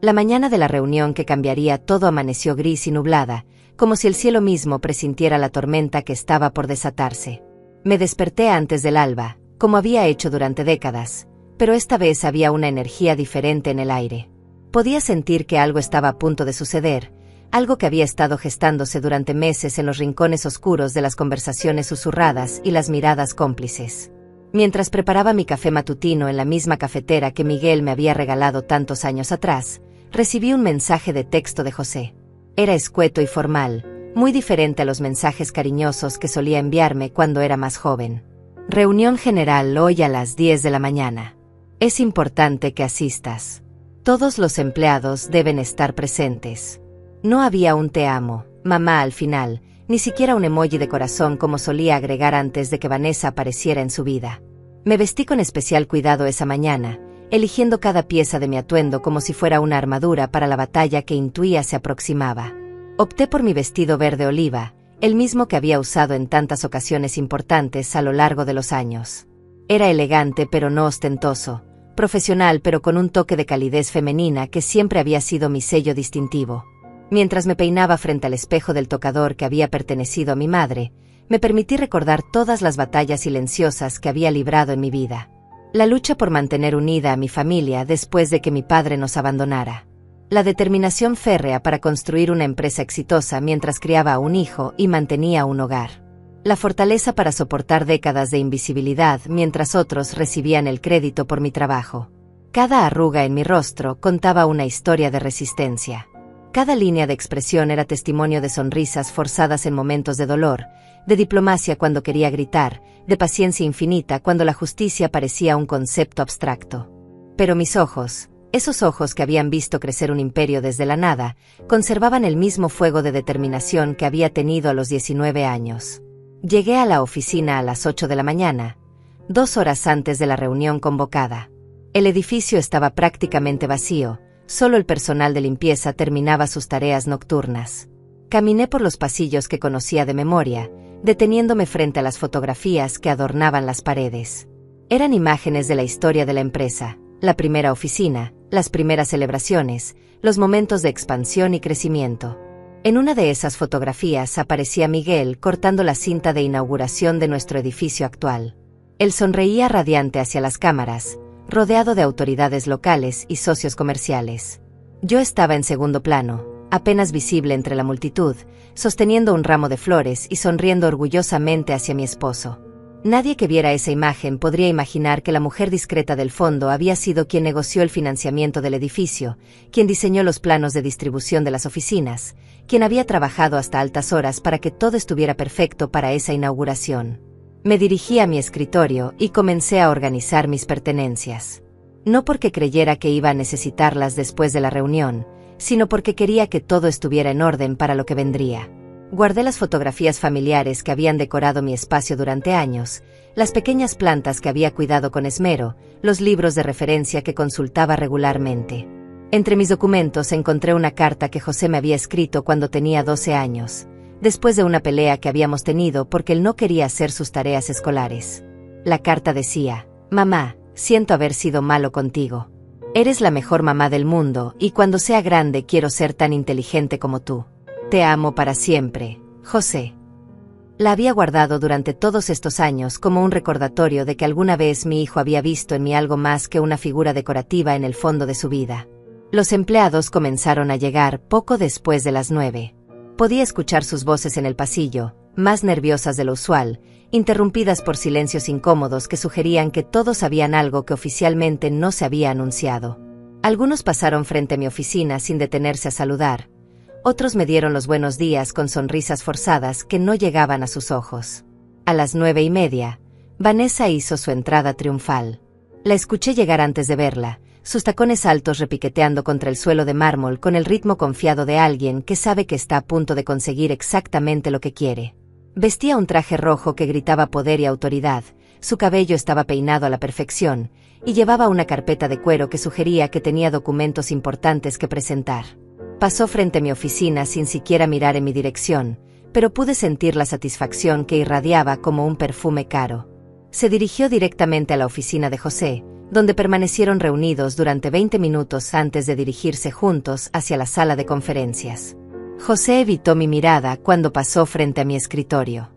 La mañana de la reunión que cambiaría todo amaneció gris y nublada, como si el cielo mismo presintiera la tormenta que estaba por desatarse. Me desperté antes del alba, como había hecho durante décadas, pero esta vez había una energía diferente en el aire. Podía sentir que algo estaba a punto de suceder, algo que había estado gestándose durante meses en los rincones oscuros de las conversaciones susurradas y las miradas cómplices. Mientras preparaba mi café matutino en la misma cafetera que Miguel me había regalado tantos años atrás, recibí un mensaje de texto de José. Era escueto y formal, muy diferente a los mensajes cariñosos que solía enviarme cuando era más joven. Reunión general hoy a las 10 de la mañana. Es importante que asistas. Todos los empleados deben estar presentes. No había un te amo, mamá al final, ni siquiera un emoji de corazón como solía agregar antes de que Vanessa apareciera en su vida. Me vestí con especial cuidado esa mañana, eligiendo cada pieza de mi atuendo como si fuera una armadura para la batalla que intuía se aproximaba. Opté por mi vestido verde oliva, el mismo que había usado en tantas ocasiones importantes a lo largo de los años. Era elegante pero no ostentoso, profesional pero con un toque de calidez femenina que siempre había sido mi sello distintivo. Mientras me peinaba frente al espejo del tocador que había pertenecido a mi madre, me permití recordar todas las batallas silenciosas que había librado en mi vida. La lucha por mantener unida a mi familia después de que mi padre nos abandonara. La determinación férrea para construir una empresa exitosa mientras criaba a un hijo y mantenía un hogar. La fortaleza para soportar décadas de invisibilidad mientras otros recibían el crédito por mi trabajo. Cada arruga en mi rostro contaba una historia de resistencia. Cada línea de expresión era testimonio de sonrisas forzadas en momentos de dolor, de diplomacia cuando quería gritar, de paciencia infinita cuando la justicia parecía un concepto abstracto. Pero mis ojos, esos ojos que habían visto crecer un imperio desde la nada, conservaban el mismo fuego de determinación que había tenido a los 19 años. Llegué a la oficina a las 8 de la mañana, 2 horas antes de la reunión convocada. El edificio estaba prácticamente vacío, solo el personal de limpieza terminaba sus tareas nocturnas. Caminé por los pasillos que conocía de memoria, deteniéndome frente a las fotografías que adornaban las paredes. Eran imágenes de la historia de la empresa, la primera oficina, las primeras celebraciones, los momentos de expansión y crecimiento. En una de esas fotografías aparecía Miguel cortando la cinta de inauguración de nuestro edificio actual. Él sonreía radiante hacia las cámaras, rodeado de autoridades locales y socios comerciales. Yo estaba en segundo plano, apenas visible entre la multitud, sosteniendo un ramo de flores y sonriendo orgullosamente hacia mi esposo. Nadie que viera esa imagen podría imaginar que la mujer discreta del fondo había sido quien negoció el financiamiento del edificio, quien diseñó los planos de distribución de las oficinas, quien había trabajado hasta altas horas para que todo estuviera perfecto para esa inauguración. Me dirigí a mi escritorio y comencé a organizar mis pertenencias. No porque creyera que iba a necesitarlas después de la reunión, sino porque quería que todo estuviera en orden para lo que vendría. Guardé las fotografías familiares que habían decorado mi espacio durante años, las pequeñas plantas que había cuidado con esmero, los libros de referencia que consultaba regularmente. Entre mis documentos encontré una carta que José me había escrito cuando tenía 12 años, después de una pelea que habíamos tenido porque él no quería hacer sus tareas escolares. La carta decía: «Mamá, siento haber sido malo contigo. Eres la mejor mamá del mundo y cuando sea grande quiero ser tan inteligente como tú. Te amo para siempre, José». La había guardado durante todos estos años como un recordatorio de que alguna vez mi hijo había visto en mí algo más que una figura decorativa en el fondo de su vida. Los empleados comenzaron a llegar poco después de las 9. Podía escuchar sus voces en el pasillo, más nerviosas de lo usual, interrumpidas por silencios incómodos que sugerían que todos sabían algo que oficialmente no se había anunciado. Algunos pasaron frente a mi oficina sin detenerse a saludar. Otros me dieron los buenos días con sonrisas forzadas que no llegaban a sus ojos. A las 9:30, Vanessa hizo su entrada triunfal. La escuché llegar antes de verla, sus tacones altos repiqueteando contra el suelo de mármol con el ritmo confiado de alguien que sabe que está a punto de conseguir exactamente lo que quiere. Vestía un traje rojo que gritaba poder y autoridad, su cabello estaba peinado a la perfección, y llevaba una carpeta de cuero que sugería que tenía documentos importantes que presentar. Pasó frente a mi oficina sin siquiera mirar en mi dirección, pero pude sentir la satisfacción que irradiaba como un perfume caro. Se dirigió directamente a la oficina de José, donde permanecieron reunidos durante 20 minutos antes de dirigirse juntos hacia la sala de conferencias. José evitó mi mirada cuando pasó frente a mi escritorio.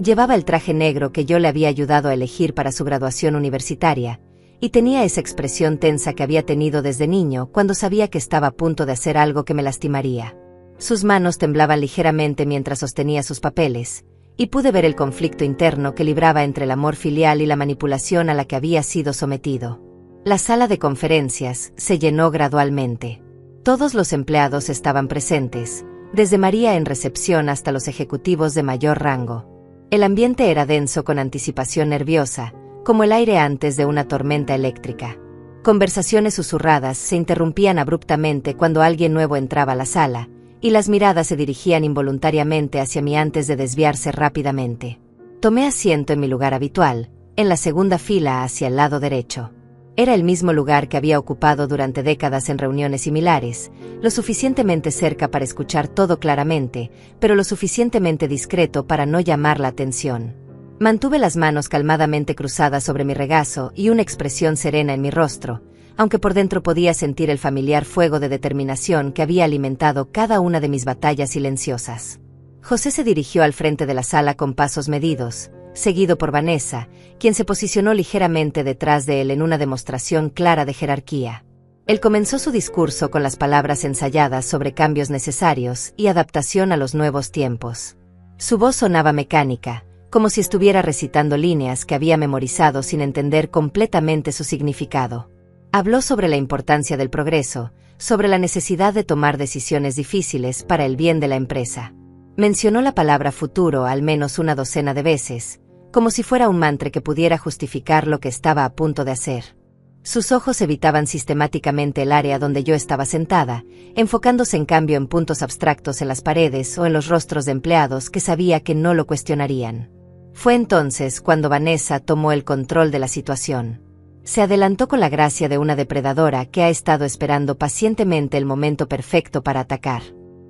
Llevaba el traje negro que yo le había ayudado a elegir para su graduación universitaria, y tenía esa expresión tensa que había tenido desde niño cuando sabía que estaba a punto de hacer algo que me lastimaría. Sus manos temblaban ligeramente mientras sostenía sus papeles, y pude ver el conflicto interno que libraba entre el amor filial y la manipulación a la que había sido sometido. La sala de conferencias se llenó gradualmente. Todos los empleados estaban presentes, desde María en recepción hasta los ejecutivos de mayor rango. El ambiente era denso con anticipación nerviosa, como el aire antes de una tormenta eléctrica. Conversaciones susurradas se interrumpían abruptamente cuando alguien nuevo entraba a la sala, y las miradas se dirigían involuntariamente hacia mí antes de desviarse rápidamente. Tomé asiento en mi lugar habitual, en la segunda fila hacia el lado derecho. Era el mismo lugar que había ocupado durante décadas en reuniones similares, lo suficientemente cerca para escuchar todo claramente, pero lo suficientemente discreto para no llamar la atención. Mantuve las manos calmadamente cruzadas sobre mi regazo y una expresión serena en mi rostro, aunque por dentro podía sentir el familiar fuego de determinación que había alimentado cada una de mis batallas silenciosas. José se dirigió al frente de la sala con pasos medidos, seguido por Vanessa, quien se posicionó ligeramente detrás de él en una demostración clara de jerarquía. Él comenzó su discurso con las palabras ensayadas sobre cambios necesarios y adaptación a los nuevos tiempos. Su voz sonaba mecánica, como si estuviera recitando líneas que había memorizado sin entender completamente su significado. Habló sobre la importancia del progreso, sobre la necesidad de tomar decisiones difíciles para el bien de la empresa. Mencionó la palabra futuro al menos una docena de veces, como si fuera un mantra que pudiera justificar lo que estaba a punto de hacer. Sus ojos evitaban sistemáticamente el área donde yo estaba sentada, enfocándose en cambio en puntos abstractos en las paredes o en los rostros de empleados que sabía que no lo cuestionarían. Fue entonces cuando Vanessa tomó el control de la situación. Se adelantó con la gracia de una depredadora que ha estado esperando pacientemente el momento perfecto para atacar.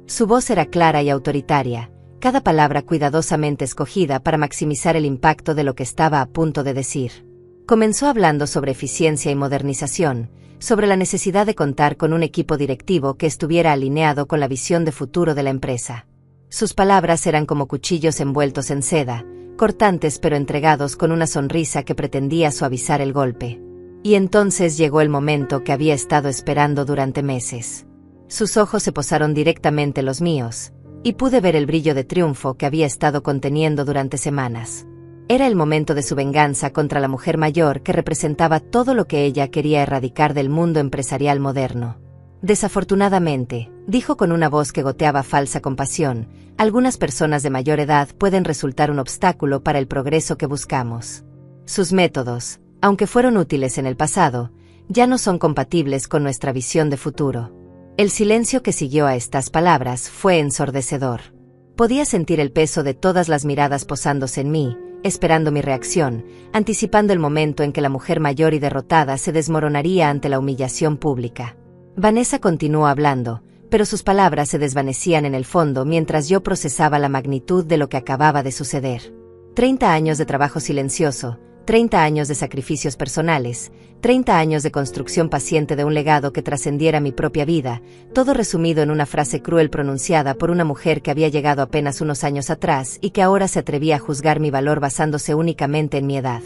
Su voz era clara y autoritaria, cada palabra cuidadosamente escogida para maximizar el impacto de lo que estaba a punto de decir. Comenzó hablando sobre eficiencia y modernización, sobre la necesidad de contar con un equipo directivo que estuviera alineado con la visión de futuro de la empresa. Sus palabras eran como cuchillos envueltos en seda, cortantes pero entregados con una sonrisa que pretendía suavizar el golpe. Y entonces llegó el momento que había estado esperando durante meses. Sus ojos se posaron directamente en los míos, y pude ver el brillo de triunfo que había estado conteniendo durante semanas. Era el momento de su venganza contra la mujer mayor que representaba todo lo que ella quería erradicar del mundo empresarial moderno. Desafortunadamente, dijo con una voz que goteaba falsa compasión, algunas personas de mayor edad pueden resultar un obstáculo para el progreso que buscamos. Sus métodos, aunque fueron útiles en el pasado, ya no son compatibles con nuestra visión de futuro. El silencio que siguió a estas palabras fue ensordecedor. Podía sentir el peso de todas las miradas posándose en mí, esperando mi reacción, anticipando el momento en que la mujer mayor y derrotada se desmoronaría ante la humillación pública. Vanessa continuó hablando, pero sus palabras se desvanecían en el fondo mientras yo procesaba la magnitud de lo que acababa de suceder. 30 años de trabajo silencioso, 30 años de sacrificios personales, 30 años de construcción paciente de un legado que trascendiera mi propia vida, todo resumido en una frase cruel pronunciada por una mujer que había llegado apenas unos años atrás y que ahora se atrevía a juzgar mi valor basándose únicamente en mi edad.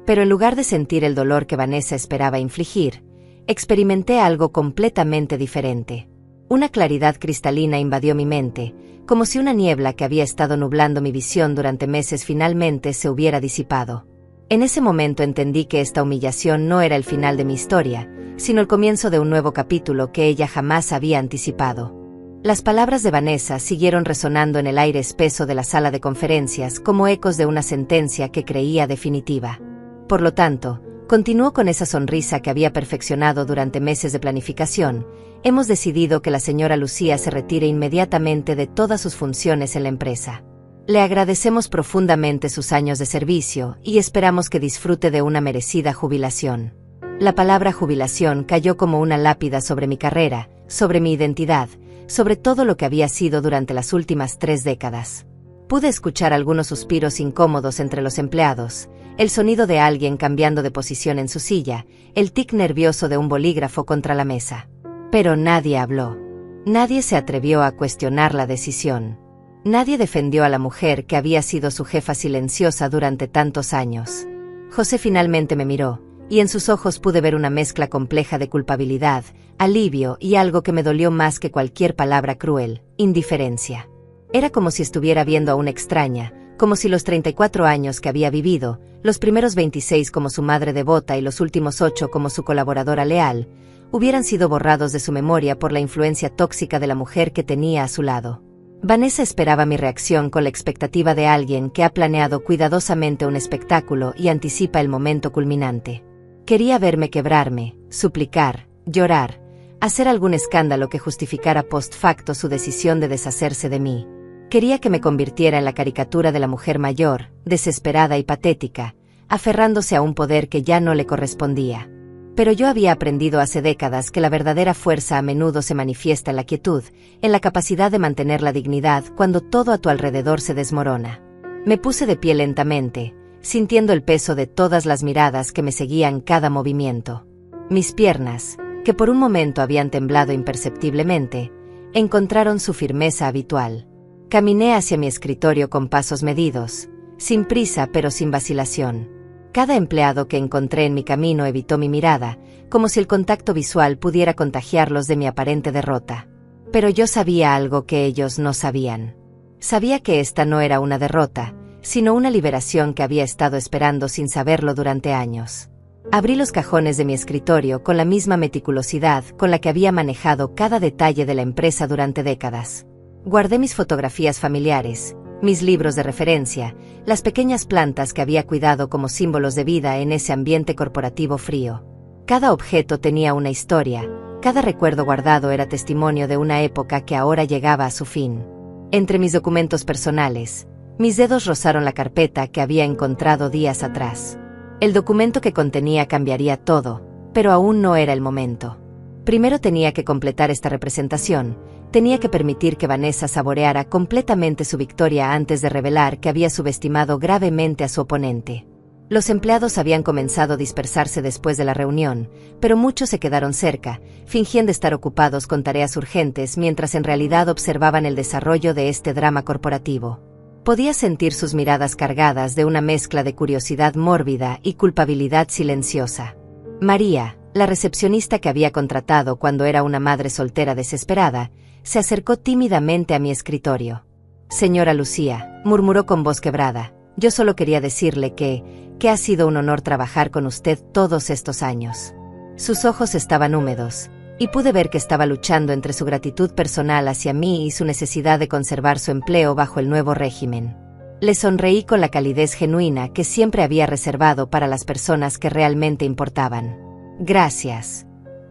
Pero en lugar de sentir el dolor que Vanessa esperaba infligir, experimenté algo completamente diferente. Una claridad cristalina invadió mi mente, como si una niebla que había estado nublando mi visión durante meses finalmente se hubiera disipado. En ese momento entendí que esta humillación no era el final de mi historia, sino el comienzo de un nuevo capítulo que ella jamás había anticipado. Las palabras de Vanessa siguieron resonando en el aire espeso de la sala de conferencias como ecos de una sentencia que creía definitiva. Por lo tanto, continuó con esa sonrisa que había perfeccionado durante meses de planificación. Hemos decidido que la señora Lucía se retire inmediatamente de todas sus funciones en la empresa. Le agradecemos profundamente sus años de servicio y esperamos que disfrute de una merecida jubilación. La palabra jubilación cayó como una lápida sobre mi carrera, sobre mi identidad, sobre todo lo que había sido durante las últimas 3 décadas. Pude escuchar algunos suspiros incómodos entre los empleados, el sonido de alguien cambiando de posición en su silla, el tic nervioso de un bolígrafo contra la mesa. Pero nadie habló. Nadie se atrevió a cuestionar la decisión. Nadie defendió a la mujer que había sido su jefa silenciosa durante tantos años. José finalmente me miró, y en sus ojos pude ver una mezcla compleja de culpabilidad, alivio y algo que me dolió más que cualquier palabra cruel: indiferencia. Era como si estuviera viendo a una extraña, como si los 34 años que había vivido, los primeros 26 como su madre devota y los últimos 8 como su colaboradora leal, hubieran sido borrados de su memoria por la influencia tóxica de la mujer que tenía a su lado. Vanessa esperaba mi reacción con la expectativa de alguien que ha planeado cuidadosamente un espectáculo y anticipa el momento culminante. Quería verme quebrarme, suplicar, llorar, hacer algún escándalo que justificara post facto su decisión de deshacerse de mí. Quería que me convirtiera en la caricatura de la mujer mayor, desesperada y patética, aferrándose a un poder que ya no le correspondía. Pero yo había aprendido hace décadas que la verdadera fuerza a menudo se manifiesta en la quietud, en la capacidad de mantener la dignidad cuando todo a tu alrededor se desmorona. Me puse de pie lentamente, sintiendo el peso de todas las miradas que me seguían cada movimiento. Mis piernas, que por un momento habían temblado imperceptiblemente, encontraron su firmeza habitual. Caminé hacia mi escritorio con pasos medidos, sin prisa pero sin vacilación. Cada empleado que encontré en mi camino evitó mi mirada, como si el contacto visual pudiera contagiarlos de mi aparente derrota. Pero yo sabía algo que ellos no sabían. Sabía que esta no era una derrota, sino una liberación que había estado esperando sin saberlo durante años. Abrí los cajones de mi escritorio con la misma meticulosidad con la que había manejado cada detalle de la empresa durante décadas. Guardé mis fotografías familiares, mis libros de referencia, las pequeñas plantas que había cuidado como símbolos de vida en ese ambiente corporativo frío. Cada objeto tenía una historia, cada recuerdo guardado era testimonio de una época que ahora llegaba a su fin. Entre mis documentos personales, mis dedos rozaron la carpeta que había encontrado días atrás. El documento que contenía cambiaría todo, pero aún no era el momento. Primero tenía que completar esta representación, tenía que permitir que Vanessa saboreara completamente su victoria antes de revelar que había subestimado gravemente a su oponente. Los empleados habían comenzado a dispersarse después de la reunión, pero muchos se quedaron cerca, fingiendo estar ocupados con tareas urgentes mientras en realidad observaban el desarrollo de este drama corporativo. Podía sentir sus miradas cargadas de una mezcla de curiosidad mórbida y culpabilidad silenciosa. María, la recepcionista que había contratado cuando era una madre soltera desesperada, se acercó tímidamente a mi escritorio. «Señora Lucía», murmuró con voz quebrada, «yo solo quería decirle que ha sido un honor trabajar con usted todos estos años». Sus ojos estaban húmedos, y pude ver que estaba luchando entre su gratitud personal hacia mí y su necesidad de conservar su empleo bajo el nuevo régimen. Le sonreí con la calidez genuina que siempre había reservado para las personas que realmente importaban. «Gracias,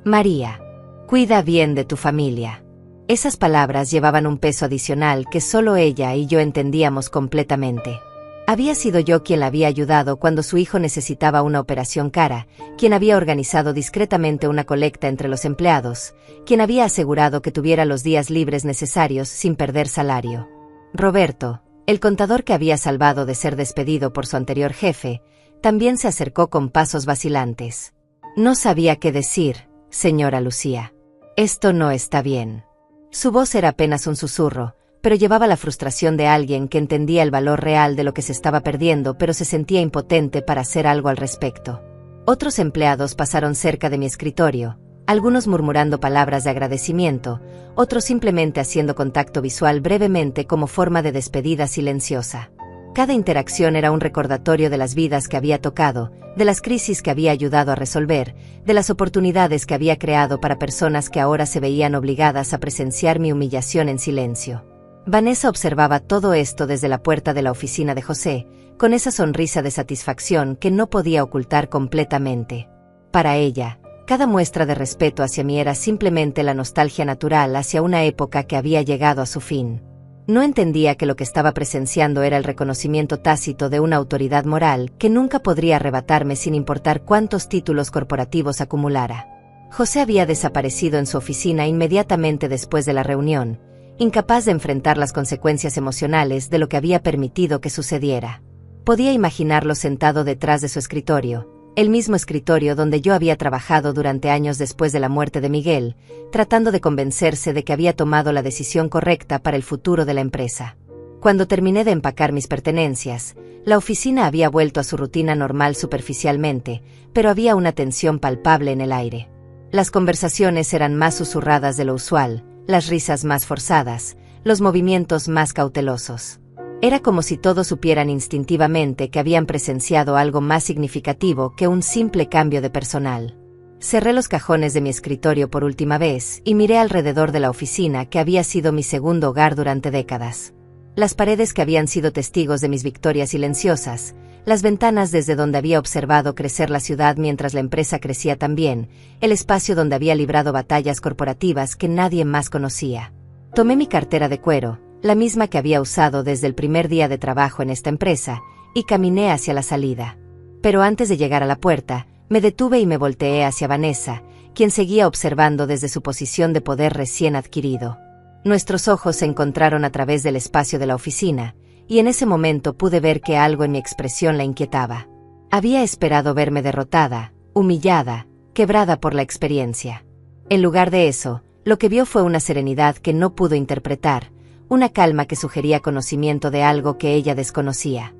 María. Cuida bien de tu familia». Esas palabras llevaban un peso adicional que solo ella y yo entendíamos completamente. Había sido yo quien la había ayudado cuando su hijo necesitaba una operación cara, quien había organizado discretamente una colecta entre los empleados, quien había asegurado que tuviera los días libres necesarios sin perder salario. Roberto, el contador que había salvado de ser despedido por su anterior jefe, también se acercó con pasos vacilantes. «No sabía qué decir, señora Lucía. Esto no está bien». Su voz era apenas un susurro, pero llevaba la frustración de alguien que entendía el valor real de lo que se estaba perdiendo pero se sentía impotente para hacer algo al respecto. Otros empleados pasaron cerca de mi escritorio, algunos murmurando palabras de agradecimiento, otros simplemente haciendo contacto visual brevemente como forma de despedida silenciosa. Cada interacción era un recordatorio de las vidas que había tocado, de las crisis que había ayudado a resolver, de las oportunidades que había creado para personas que ahora se veían obligadas a presenciar mi humillación en silencio. Vanessa observaba todo esto desde la puerta de la oficina de José, con esa sonrisa de satisfacción que no podía ocultar completamente. Para ella, cada muestra de respeto hacia mí era simplemente la nostalgia natural hacia una época que había llegado a su fin. No entendía que lo que estaba presenciando era el reconocimiento tácito de una autoridad moral que nunca podría arrebatarme sin importar cuántos títulos corporativos acumulara. José había desaparecido en su oficina inmediatamente después de la reunión, incapaz de enfrentar las consecuencias emocionales de lo que había permitido que sucediera. Podía imaginarlo sentado detrás de su escritorio, el mismo escritorio donde yo había trabajado durante años después de la muerte de Miguel, tratando de convencerse de que había tomado la decisión correcta para el futuro de la empresa. Cuando terminé de empacar mis pertenencias, la oficina había vuelto a su rutina normal superficialmente, pero había una tensión palpable en el aire. Las conversaciones eran más susurradas de lo usual, las risas más forzadas, los movimientos más cautelosos. Era como si todos supieran instintivamente que habían presenciado algo más significativo que un simple cambio de personal. Cerré los cajones de mi escritorio por última vez y miré alrededor de la oficina que había sido mi segundo hogar durante décadas. Las paredes que habían sido testigos de mis victorias silenciosas, las ventanas desde donde había observado crecer la ciudad mientras la empresa crecía también, el espacio donde había librado batallas corporativas que nadie más conocía. Tomé mi cartera de cuero, la misma que había usado desde el primer día de trabajo en esta empresa, y caminé hacia la salida. Pero antes de llegar a la puerta, me detuve y me volteé hacia Vanessa, quien seguía observando desde su posición de poder recién adquirido. Nuestros ojos se encontraron a través del espacio de la oficina, y en ese momento pude ver que algo en mi expresión la inquietaba. Había esperado verme derrotada, humillada, quebrada por la experiencia. En lugar de eso, lo que vio fue una serenidad que no pudo interpretar, una calma que sugería conocimiento de algo que ella desconocía.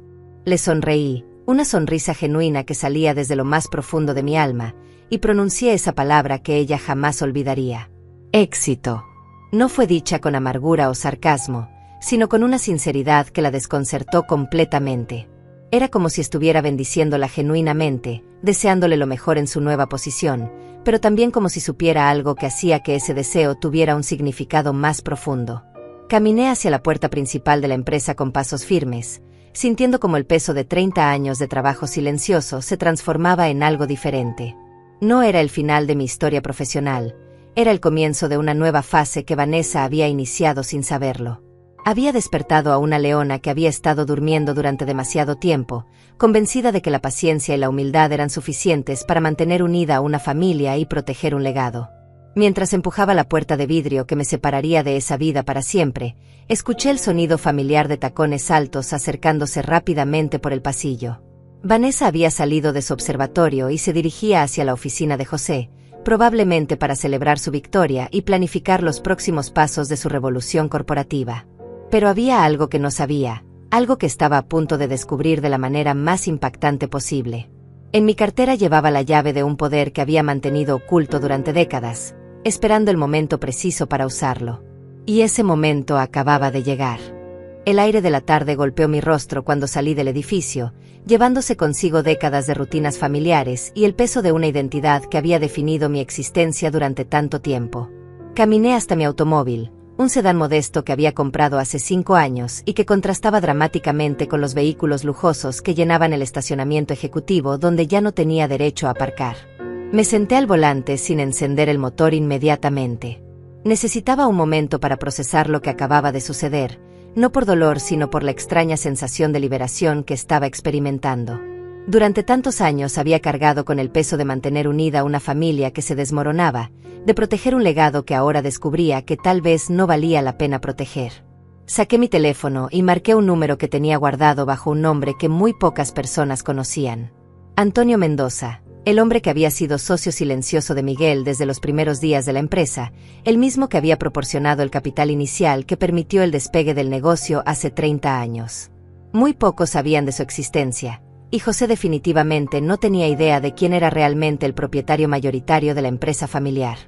Le sonreí, una sonrisa genuina que salía desde lo más profundo de mi alma, y pronuncié esa palabra que ella jamás olvidaría. Éxito. No fue dicha con amargura o sarcasmo, sino con una sinceridad que la desconcertó completamente. Era como si estuviera bendiciéndola genuinamente, deseándole lo mejor en su nueva posición, pero también como si supiera algo que hacía que ese deseo tuviera un significado más profundo. Caminé hacia la puerta principal de la empresa con pasos firmes, sintiendo como el peso de 30 años de trabajo silencioso se transformaba en algo diferente. No era el final de mi historia profesional, era el comienzo de una nueva fase que Vanessa había iniciado sin saberlo. Había despertado a una leona que había estado durmiendo durante demasiado tiempo, convencida de que la paciencia y la humildad eran suficientes para mantener unida a una familia y proteger un legado. Mientras empujaba la puerta de vidrio que me separaría de esa vida para siempre, escuché el sonido familiar de tacones altos acercándose rápidamente por el pasillo. Vanessa había salido de su observatorio y se dirigía hacia la oficina de José, probablemente para celebrar su victoria y planificar los próximos pasos de su revolución corporativa. Pero había algo que no sabía, algo que estaba a punto de descubrir de la manera más impactante posible. En mi cartera llevaba la llave de un poder que había mantenido oculto durante décadas, esperando el momento preciso para usarlo. Y ese momento acababa de llegar. El aire de la tarde golpeó mi rostro cuando salí del edificio, llevándose consigo décadas de rutinas familiares y el peso de una identidad que había definido mi existencia durante tanto tiempo. Caminé hasta mi automóvil, un sedán modesto que había comprado hace 5 años y que contrastaba dramáticamente con los vehículos lujosos que llenaban el estacionamiento ejecutivo donde ya no tenía derecho a aparcar. Me senté al volante sin encender el motor inmediatamente. Necesitaba un momento para procesar lo que acababa de suceder, no por dolor sino por la extraña sensación de liberación que estaba experimentando. Durante tantos años había cargado con el peso de mantener unida una familia que se desmoronaba, de proteger un legado que ahora descubría que tal vez no valía la pena proteger. Saqué mi teléfono y marqué un número que tenía guardado bajo un nombre que muy pocas personas conocían. Antonio Mendoza, el hombre que había sido socio silencioso de Miguel desde los primeros días de la empresa, el mismo que había proporcionado el capital inicial que permitió el despegue del negocio hace 30 años. Muy pocos sabían de su existencia, y José definitivamente no tenía idea de quién era realmente el propietario mayoritario de la empresa familiar.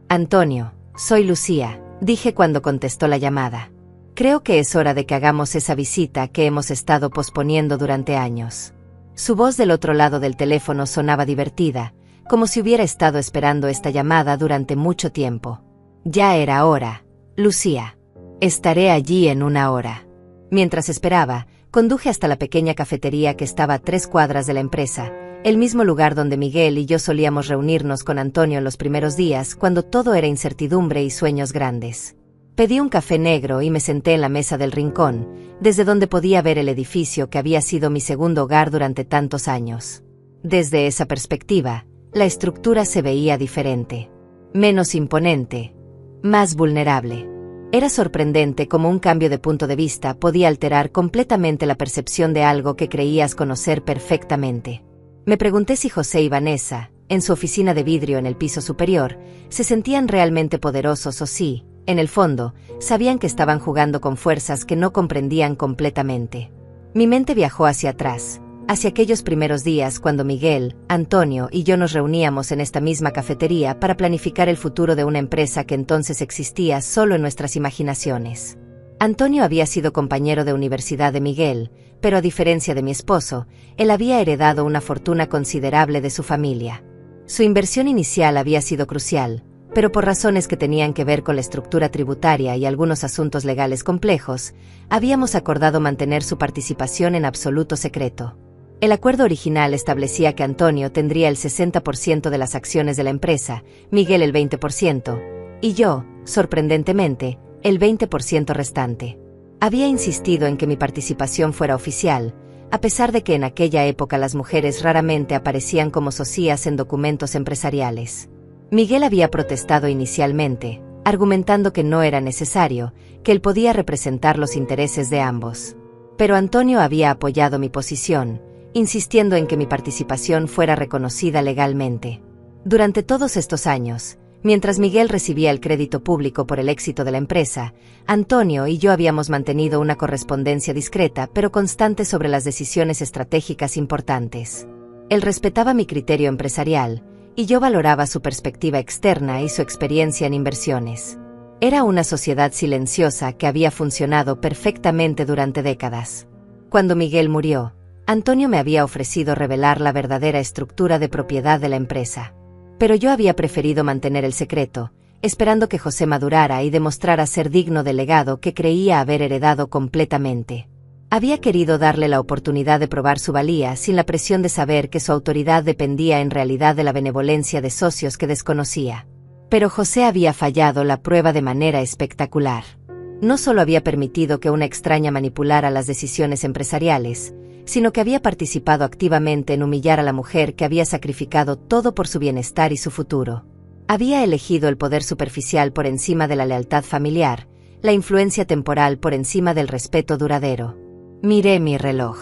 Antonio, soy Lucía, dije cuando contestó la llamada. Creo que es hora de que hagamos esa visita que hemos estado posponiendo durante años. Su voz del otro lado del teléfono sonaba divertida, como si hubiera estado esperando esta llamada durante mucho tiempo. Ya era hora, Lucía. Estaré allí en 1 hora. Mientras esperaba, conduje hasta la pequeña cafetería que estaba a 3 cuadras de la empresa, el mismo lugar donde Miguel y yo solíamos reunirnos con Antonio en los primeros días cuando todo era incertidumbre y sueños grandes. Pedí un café negro y me senté en la mesa del rincón, desde donde podía ver el edificio que había sido mi segundo hogar durante tantos años. Desde esa perspectiva, la estructura se veía diferente. Menos imponente, más vulnerable. Era sorprendente cómo un cambio de punto de vista podía alterar completamente la percepción de algo que creías conocer perfectamente. Me pregunté si José y Vanessa, en su oficina de vidrio en el piso superior, se sentían realmente poderosos o si, en el fondo, sabían que estaban jugando con fuerzas que no comprendían completamente. Mi mente viajó hacia atrás, hacia aquellos primeros días cuando Miguel, Antonio y yo nos reuníamos en esta misma cafetería para planificar el futuro de una empresa que entonces existía solo en nuestras imaginaciones. Antonio había sido compañero de universidad de Miguel, pero a diferencia de mi esposo, él había heredado una fortuna considerable de su familia. Su inversión inicial había sido crucial, pero por razones que tenían que ver con la estructura tributaria y algunos asuntos legales complejos, habíamos acordado mantener su participación en absoluto secreto. El acuerdo original establecía que Antonio tendría el 60% de las acciones de la empresa, Miguel el 20%, y yo, sorprendentemente, el 20% restante. Había insistido en que mi participación fuera oficial, a pesar de que en aquella época las mujeres raramente aparecían como socias en documentos empresariales. Miguel había protestado inicialmente, argumentando que no era necesario, que él podía representar los intereses de ambos. Pero Antonio había apoyado mi posición, insistiendo en que mi participación fuera reconocida legalmente. Durante todos estos años, mientras Miguel recibía el crédito público por el éxito de la empresa, Antonio y yo habíamos mantenido una correspondencia discreta pero constante sobre las decisiones estratégicas importantes. Él respetaba mi criterio empresarial, y yo valoraba su perspectiva externa y su experiencia en inversiones. Era una sociedad silenciosa que había funcionado perfectamente durante décadas. Cuando Miguel murió, Antonio me había ofrecido revelar la verdadera estructura de propiedad de la empresa. Pero yo había preferido mantener el secreto, esperando que José madurara y demostrara ser digno del legado que creía haber heredado completamente. Había querido darle la oportunidad de probar su valía sin la presión de saber que su autoridad dependía en realidad de la benevolencia de socios que desconocía. Pero José había fallado la prueba de manera espectacular. No solo había permitido que una extraña manipulara las decisiones empresariales, sino que había participado activamente en humillar a la mujer que había sacrificado todo por su bienestar y su futuro. Había elegido el poder superficial por encima de la lealtad familiar, la influencia temporal por encima del respeto duradero. Miré mi reloj.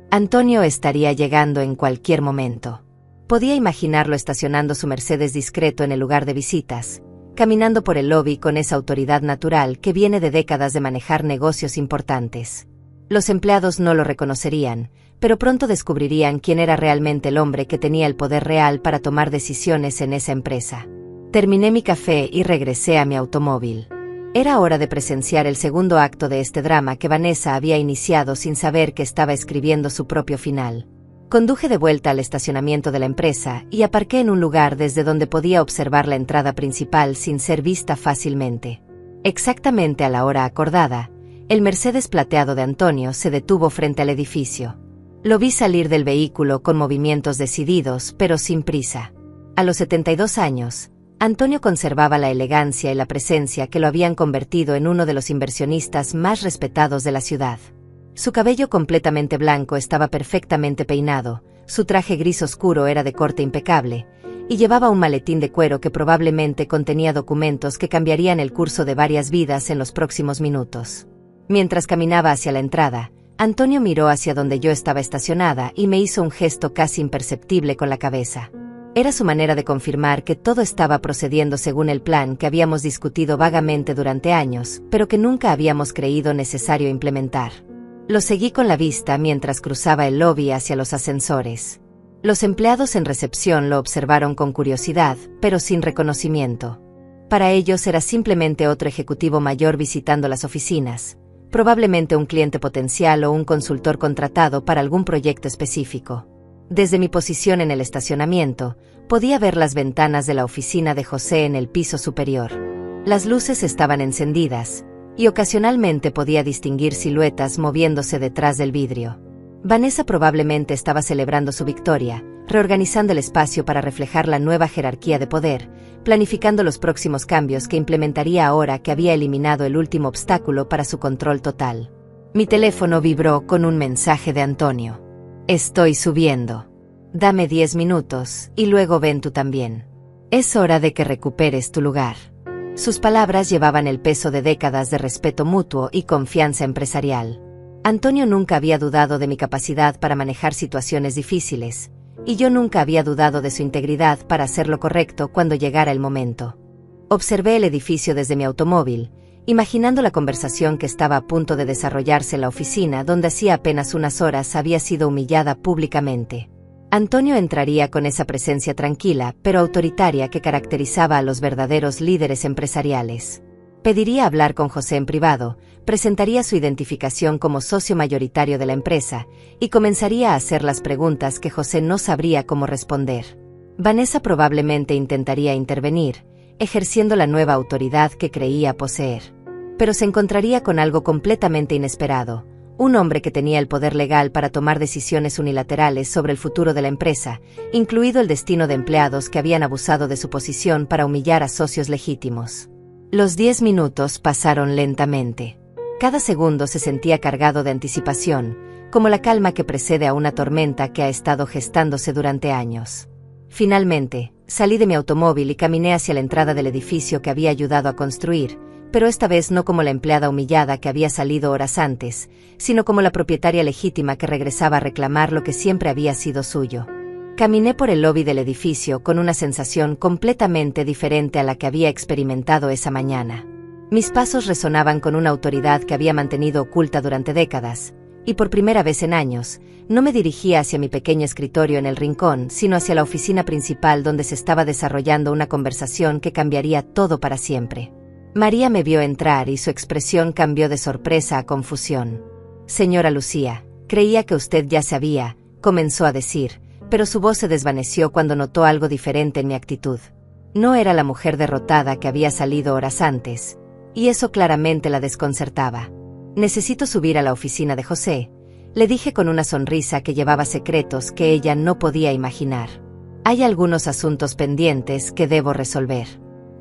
Antonio estaría llegando en cualquier momento. Podía imaginarlo estacionando su Mercedes discreto en el lugar de visitas, caminando por el lobby con esa autoridad natural que viene de décadas de manejar negocios importantes. Los empleados no lo reconocerían, pero pronto descubrirían quién era realmente el hombre que tenía el poder real para tomar decisiones en esa empresa. Terminé mi café y regresé a mi automóvil. Era hora de presenciar el segundo acto de este drama que Vanessa había iniciado sin saber que estaba escribiendo su propio final. Conduje de vuelta al estacionamiento de la empresa y aparqué en un lugar desde donde podía observar la entrada principal sin ser vista fácilmente. Exactamente a la hora acordada, el Mercedes plateado de Antonio se detuvo frente al edificio. Lo vi salir del vehículo con movimientos decididos, pero sin prisa. A los 72 años, Antonio conservaba la elegancia y la presencia que lo habían convertido en uno de los inversionistas más respetados de la ciudad. Su cabello completamente blanco estaba perfectamente peinado, su traje gris oscuro era de corte impecable, y llevaba un maletín de cuero que probablemente contenía documentos que cambiarían el curso de varias vidas en los próximos minutos. Mientras caminaba hacia la entrada, Antonio miró hacia donde yo estaba estacionada y me hizo un gesto casi imperceptible con la cabeza. Era su manera de confirmar que todo estaba procediendo según el plan que habíamos discutido vagamente durante años, pero que nunca habíamos creído necesario implementar. Lo seguí con la vista mientras cruzaba el lobby hacia los ascensores. Los empleados en recepción lo observaron con curiosidad, pero sin reconocimiento. Para ellos era simplemente otro ejecutivo mayor visitando las oficinas, probablemente un cliente potencial o un consultor contratado para algún proyecto específico. Desde mi posición en el estacionamiento, podía ver las ventanas de la oficina de José en el piso superior. Las luces estaban encendidas, y ocasionalmente podía distinguir siluetas moviéndose detrás del vidrio. Vanessa probablemente estaba celebrando su victoria, reorganizando el espacio para reflejar la nueva jerarquía de poder, planificando los próximos cambios que implementaría ahora que había eliminado el último obstáculo para su control total. Mi teléfono vibró con un mensaje de Antonio. Estoy subiendo. Dame 10 minutos, y luego ven tú también. Es hora de que recuperes tu lugar. Sus palabras llevaban el peso de décadas de respeto mutuo y confianza empresarial. Antonio nunca había dudado de mi capacidad para manejar situaciones difíciles, y yo nunca había dudado de su integridad para hacer lo correcto cuando llegara el momento. Observé el edificio desde mi automóvil, imaginando la conversación que estaba a punto de desarrollarse en la oficina donde hacía apenas unas horas había sido humillada públicamente. Antonio entraría con esa presencia tranquila pero autoritaria que caracterizaba a los verdaderos líderes empresariales. Pediría hablar con José en privado, presentaría su identificación como socio mayoritario de la empresa y comenzaría a hacer las preguntas que José no sabría cómo responder. Vanessa probablemente intentaría intervenir, ejerciendo la nueva autoridad que creía poseer. Pero se encontraría con algo completamente inesperado, un hombre que tenía el poder legal para tomar decisiones unilaterales sobre el futuro de la empresa, incluido el destino de empleados que habían abusado de su posición para humillar a socios legítimos. Los 10 minutos pasaron lentamente. Cada segundo se sentía cargado de anticipación, como la calma que precede a una tormenta que ha estado gestándose durante años. Finalmente, salí de mi automóvil y caminé hacia la entrada del edificio que había ayudado a construir, pero esta vez no como la empleada humillada que había salido horas antes, sino como la propietaria legítima que regresaba a reclamar lo que siempre había sido suyo. Caminé por el lobby del edificio con una sensación completamente diferente a la que había experimentado esa mañana. Mis pasos resonaban con una autoridad que había mantenido oculta durante décadas, y por primera vez en años, no me dirigía hacia mi pequeño escritorio en el rincón, sino hacia la oficina principal donde se estaba desarrollando una conversación que cambiaría todo para siempre. María me vio entrar y su expresión cambió de sorpresa a confusión. Señora Lucía, creía que usted ya sabía, comenzó a decir, pero su voz se desvaneció cuando notó algo diferente en mi actitud. No era la mujer derrotada que había salido horas antes, y eso claramente la desconcertaba. Necesito subir a la oficina de José, le dije con una sonrisa que llevaba secretos que ella no podía imaginar. Hay algunos asuntos pendientes que debo resolver.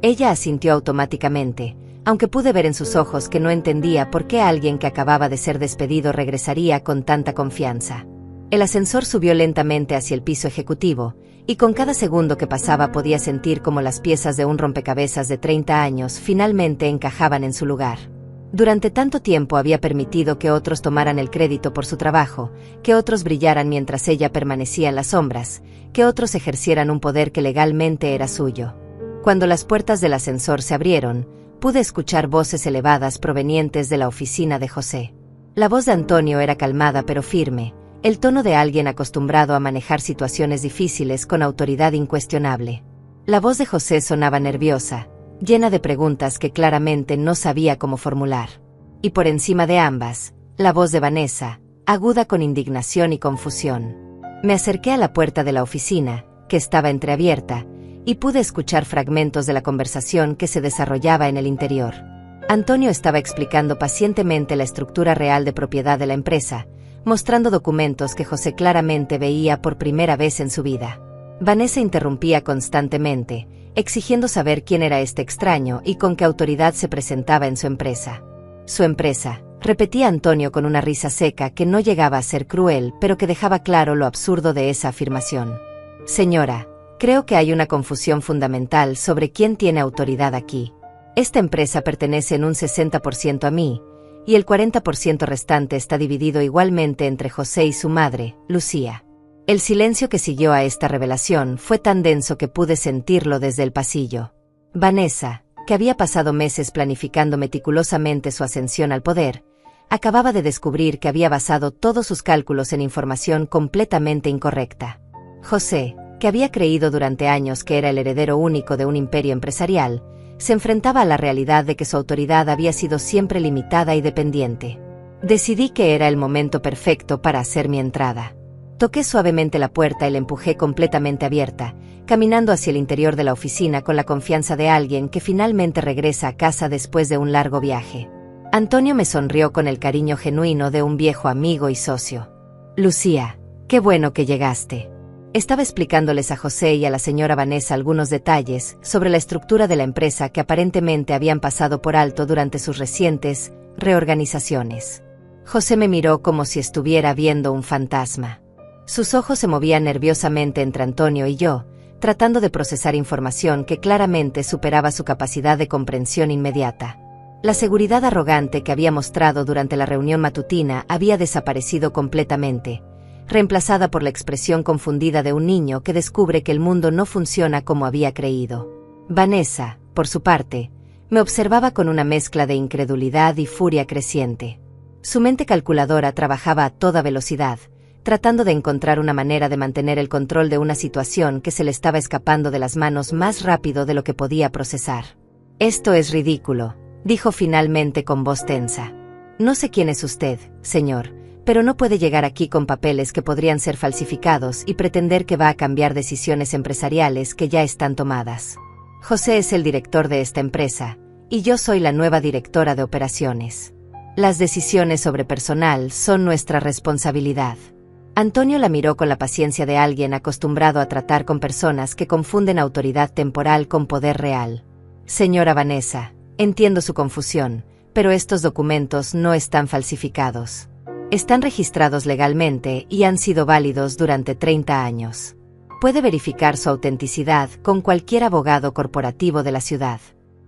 Ella asintió automáticamente, aunque pude ver en sus ojos que no entendía por qué alguien que acababa de ser despedido regresaría con tanta confianza. El ascensor subió lentamente hacia el piso ejecutivo, y con cada segundo que pasaba podía sentir como las piezas de un rompecabezas de 30 años finalmente encajaban en su lugar. Durante tanto tiempo había permitido que otros tomaran el crédito por su trabajo, que otros brillaran mientras ella permanecía en las sombras, que otros ejercieran un poder que legalmente era suyo. Cuando las puertas del ascensor se abrieron, pude escuchar voces elevadas provenientes de la oficina de José. La voz de Antonio era calmada pero firme, el tono de alguien acostumbrado a manejar situaciones difíciles con autoridad incuestionable. La voz de José sonaba nerviosa, llena de preguntas que claramente no sabía cómo formular. Y por encima de ambas, la voz de Vanessa, aguda con indignación y confusión. Me acerqué a la puerta de la oficina, que estaba entreabierta, y pude escuchar fragmentos de la conversación que se desarrollaba en el interior. Antonio estaba explicando pacientemente la estructura real de propiedad de la empresa, mostrando documentos que José claramente veía por primera vez en su vida. Vanessa interrumpía constantemente, exigiendo saber quién era este extraño y con qué autoridad se presentaba en su empresa. Su empresa, repetía Antonio con una risa seca que no llegaba a ser cruel, pero que dejaba claro lo absurdo de esa afirmación. Señora, creo que hay una confusión fundamental sobre quién tiene autoridad aquí. Esta empresa pertenece en un 60% a mí, y el 40% restante está dividido igualmente entre José y su madre, Lucía. El silencio que siguió a esta revelación fue tan denso que pude sentirlo desde el pasillo. Vanessa, que había pasado meses planificando meticulosamente su ascensión al poder, acababa de descubrir que había basado todos sus cálculos en información completamente incorrecta. José, que había creído durante años que era el heredero único de un imperio empresarial, se enfrentaba a la realidad de que su autoridad había sido siempre limitada y dependiente. Decidí que era el momento perfecto para hacer mi entrada. Toqué suavemente la puerta y la empujé completamente abierta, caminando hacia el interior de la oficina con la confianza de alguien que finalmente regresa a casa después de un largo viaje. Antonio me sonrió con el cariño genuino de un viejo amigo y socio. Lucía, qué bueno que llegaste. Estaba explicándoles a José y a la señora Vanessa algunos detalles sobre la estructura de la empresa que aparentemente habían pasado por alto durante sus recientes reorganizaciones. José me miró como si estuviera viendo un fantasma. Sus ojos se movían nerviosamente entre Antonio y yo, tratando de procesar información que claramente superaba su capacidad de comprensión inmediata. La seguridad arrogante que había mostrado durante la reunión matutina había desaparecido completamente, reemplazada por la expresión confundida de un niño que descubre que el mundo no funciona como había creído. Vanessa, por su parte, me observaba con una mezcla de incredulidad y furia creciente. Su mente calculadora trabajaba a toda velocidad, tratando de encontrar una manera de mantener el control de una situación que se le estaba escapando de las manos más rápido de lo que podía procesar. Esto es ridículo, dijo finalmente con voz tensa. No sé quién es usted, señor, pero no puede llegar aquí con papeles que podrían ser falsificados y pretender que va a cambiar decisiones empresariales que ya están tomadas. José es el director de esta empresa, y yo soy la nueva directora de operaciones. Las decisiones sobre personal son nuestra responsabilidad. Antonio la miró con la paciencia de alguien acostumbrado a tratar con personas que confunden autoridad temporal con poder real. Señora Vanessa, entiendo su confusión, pero estos documentos no están falsificados. Están registrados legalmente y han sido válidos durante 30 años. Puede verificar su autenticidad con cualquier abogado corporativo de la ciudad.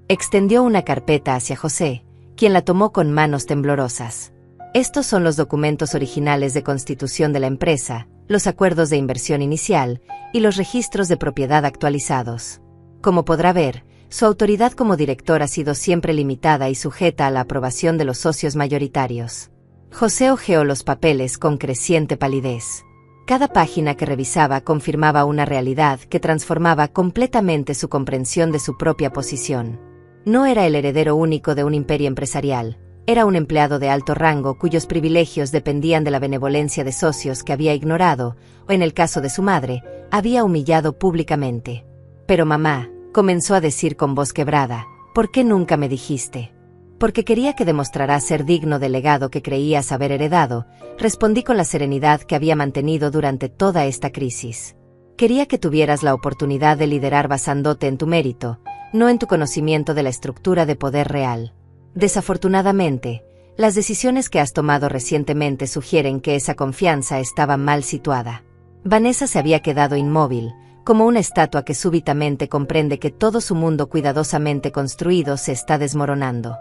Extendió una carpeta hacia José, quien la tomó con manos temblorosas. Estos son los documentos originales de constitución de la empresa, los acuerdos de inversión inicial y los registros de propiedad actualizados. Como podrá ver, su autoridad como director ha sido siempre limitada y sujeta a la aprobación de los socios mayoritarios. José hojeó los papeles con creciente palidez. Cada página que revisaba confirmaba una realidad que transformaba completamente su comprensión de su propia posición. No era el heredero único de un imperio empresarial, era un empleado de alto rango cuyos privilegios dependían de la benevolencia de socios que había ignorado, o en el caso de su madre, había humillado públicamente. Pero mamá, comenzó a decir con voz quebrada, ¿por qué nunca me dijiste? Porque quería que demostrarás ser digno del legado que creías haber heredado, respondí con la serenidad que había mantenido durante toda esta crisis. Quería que tuvieras la oportunidad de liderar basándote en tu mérito, no en tu conocimiento de la estructura de poder real. Desafortunadamente, las decisiones que has tomado recientemente sugieren que esa confianza estaba mal situada. Vanessa se había quedado inmóvil, como una estatua que súbitamente comprende que todo su mundo cuidadosamente construido se está desmoronando.